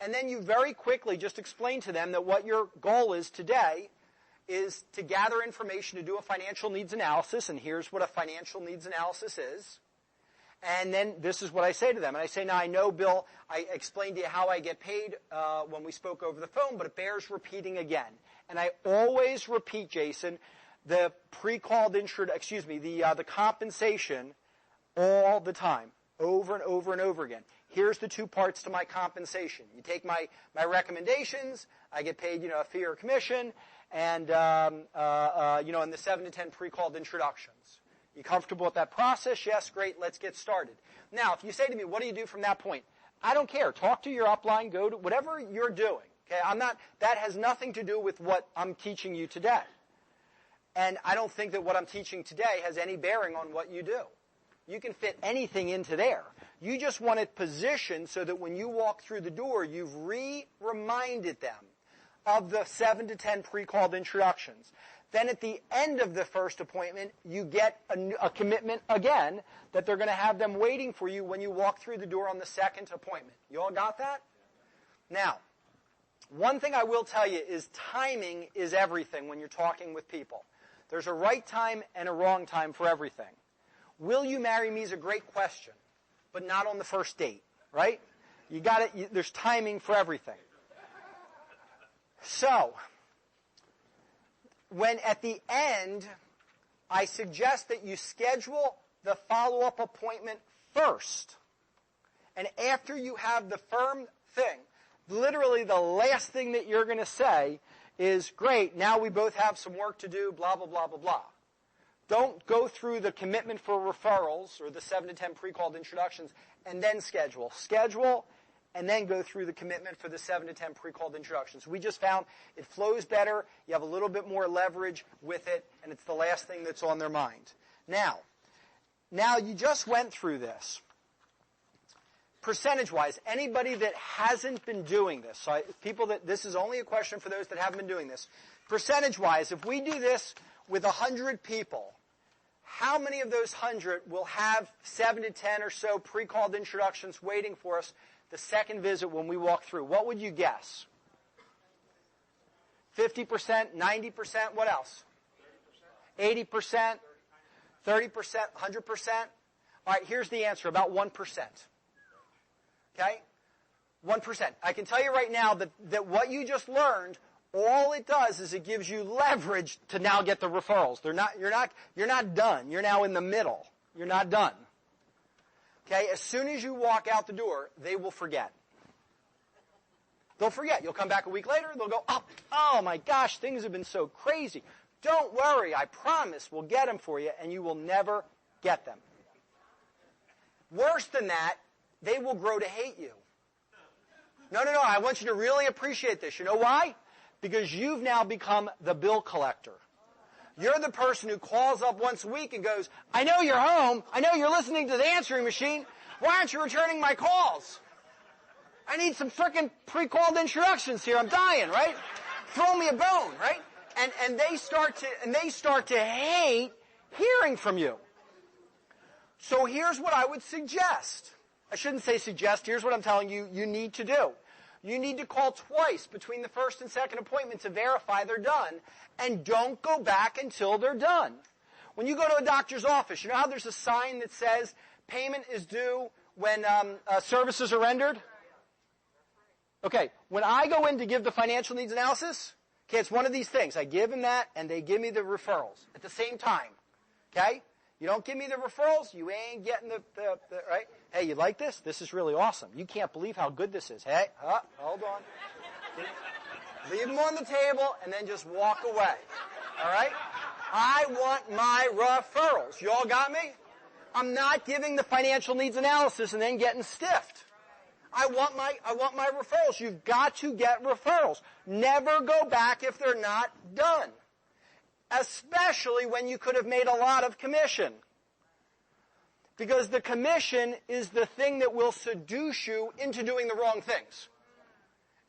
S1: And then you very quickly just explain to them that what your goal is today is to gather information to do a financial needs analysis, and here's what a financial needs analysis is. And then this is what I say to them. And I say, now I know, Bill, I explained to you how I get paid when we spoke over the phone, but it bears repeating again. And I always repeat, Jason, the the compensation all the time, over and over and over again. Here's the 2 parts to my compensation. You take my recommendations, I get paid, a fee or commission, and, and the 7 to 10 pre-called introductions. You comfortable with that process? Yes, great, let's get started. Now, if you say to me, what do you do from that point? I don't care. Talk to your upline, go to whatever you're doing. Okay, that has nothing to do with what I'm teaching you today. And I don't think that what I'm teaching today has any bearing on what you do. You can fit anything into there. You just want it positioned so that when you walk through the door, you've reminded them of the 7 to 10 pre-called introductions. Then at the end of the first appointment, you get a commitment again that they're going to have them waiting for you when you walk through the door on the second appointment. You all got that? Now, one thing I will tell you is timing is everything when you're talking with people. There's a right time and a wrong time for everything. Will you marry me is a great question, but not on the first date, right? You got it. There's timing for everything. So, when at the end, I suggest that you schedule the follow-up appointment first. And after you have the firm thing, literally the last thing that you're going to say is, great, now we both have some work to do, blah, blah, blah, blah, blah. Don't go through the commitment for referrals or the 7 to 10 pre-called introductions and then schedule. Schedule and then go through the commitment for the 7 to 10 pre-called introductions. We just found it flows better, you have a little bit more leverage with it, and it's the last thing that's on their mind. Now you just went through this. Percentage-wise, anybody that hasn't been doing this, so this is only a question for those that haven't been doing this. Percentage-wise, if we do this with 100 people, how many of those 100 will have 7 to 10 or so pre-called introductions waiting for us the second visit when we walk through? What would you guess? 50%, 90%, what else? 80%, 30%, 100%? All right, here's the answer, about 1%. Okay? 1%. I can tell you right now that what you just learned, all it does is it gives you leverage to now get the referrals. You're not done. You're now in the middle. You're not done. Okay? As soon as you walk out the door, they will forget. They'll forget. You'll come back a week later, they'll go, oh my gosh, things have been so crazy. Don't worry, I promise we'll get them for you, and you will never get them. Worse than that, they will grow to hate you. No, I want you to really appreciate this. You know why? Because you've now become the bill collector. You're the person who calls up once a week and goes, I know you're home. I know you're listening to the answering machine. Why aren't you returning my calls? I need some frickin' pre-called introductions here. I'm dying, right? Throw me a bone, right? And they start to hate hearing from you. So here's what I would suggest. I shouldn't say suggest. Here's what I'm telling you need to do. You need to call twice between the first and second appointment to verify they're done, and don't go back until they're done. When you go to a doctor's office, you know how there's a sign that says payment is due when services are rendered? Okay, when I go in to give the financial needs analysis, okay, it's one of these things. I give them that, and they give me the referrals at the same time. Okay? You don't give me the referrals, you ain't getting the right? Hey, you like this? This is really awesome. You can't believe how good this is. Hey, hold on. Leave them on the table, and then just walk away. All right? I want my referrals. You all got me? I'm not giving the financial needs analysis and then getting stiffed. I want my referrals. You've got to get referrals. Never go back if they're not done. Especially when you could have made a lot of commission. Because the commission is the thing that will seduce you into doing the wrong things.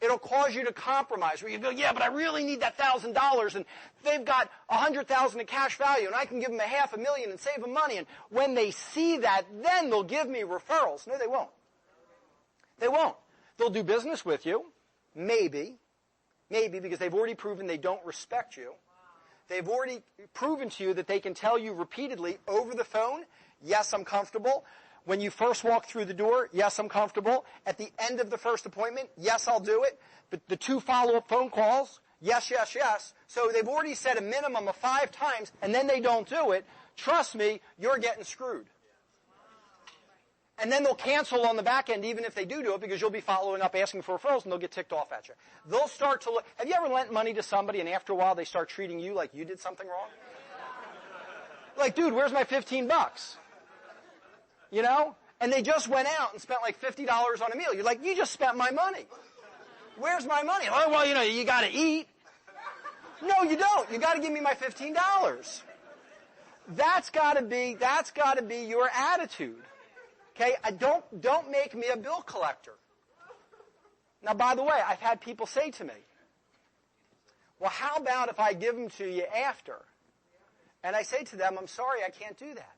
S1: It'll cause you to compromise, where you go, yeah, but I really need that $1,000, and they've got $100,000 in cash value, and I can give them $500,000 and save them money. And when they see that, then they'll give me referrals. No, they won't. They won't. They'll do business with you, maybe, because they've already proven they don't respect you. They've already proven to you that they can tell you repeatedly over the phone, yes, I'm comfortable. When you first walk through the door, yes, I'm comfortable. At the end of the first appointment, yes, I'll do it. But the 2 follow-up phone calls, yes, yes, yes. So they've already said a minimum of 5 times, and then they don't do it. Trust me, you're getting screwed. And then they'll cancel on the back end even if they do it, because you'll be following up asking for referrals, and they'll get ticked off at you. They'll start to look. Have you ever lent money to somebody and after a while they start treating you like you did something wrong? Like, dude, where's my $15? You know? And they just went out and spent like $50 on a meal. You're like, you just spent my money. Where's my money? Oh, well, you got to eat. No, you don't. You got to give me my $15. That's got to be your attitude. Okay? Don't make me a bill collector. Now, by the way, I've had people say to me, well, how about if I give them to you after? And I say to them, I'm sorry, I can't do that.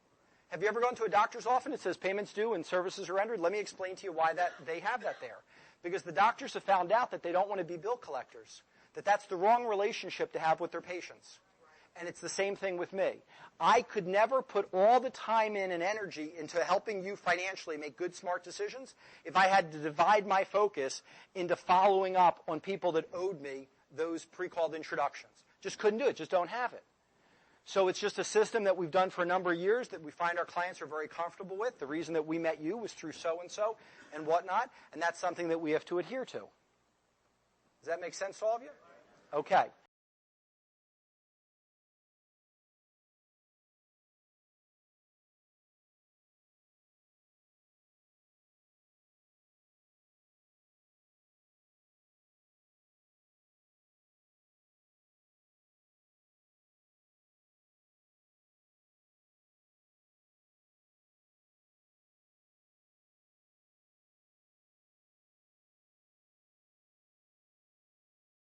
S1: Have you ever gone to a doctor's office that says payments due and services are rendered? Let me explain to you why they have that there. Because the doctors have found out that they don't want to be bill collectors, that that's the wrong relationship to have with their patients. And it's the same thing with me. I could never put all the time in and energy into helping you financially make good, smart decisions if I had to divide my focus into following up on people that owed me those pre-called introductions. Just couldn't do it. Just don't have it. So it's just a system that we've done for a number of years that we find our clients are very comfortable with. The reason that we met you was through so-and-so and whatnot, and that's something that we have to adhere to. Does that make sense to all of you? Okay.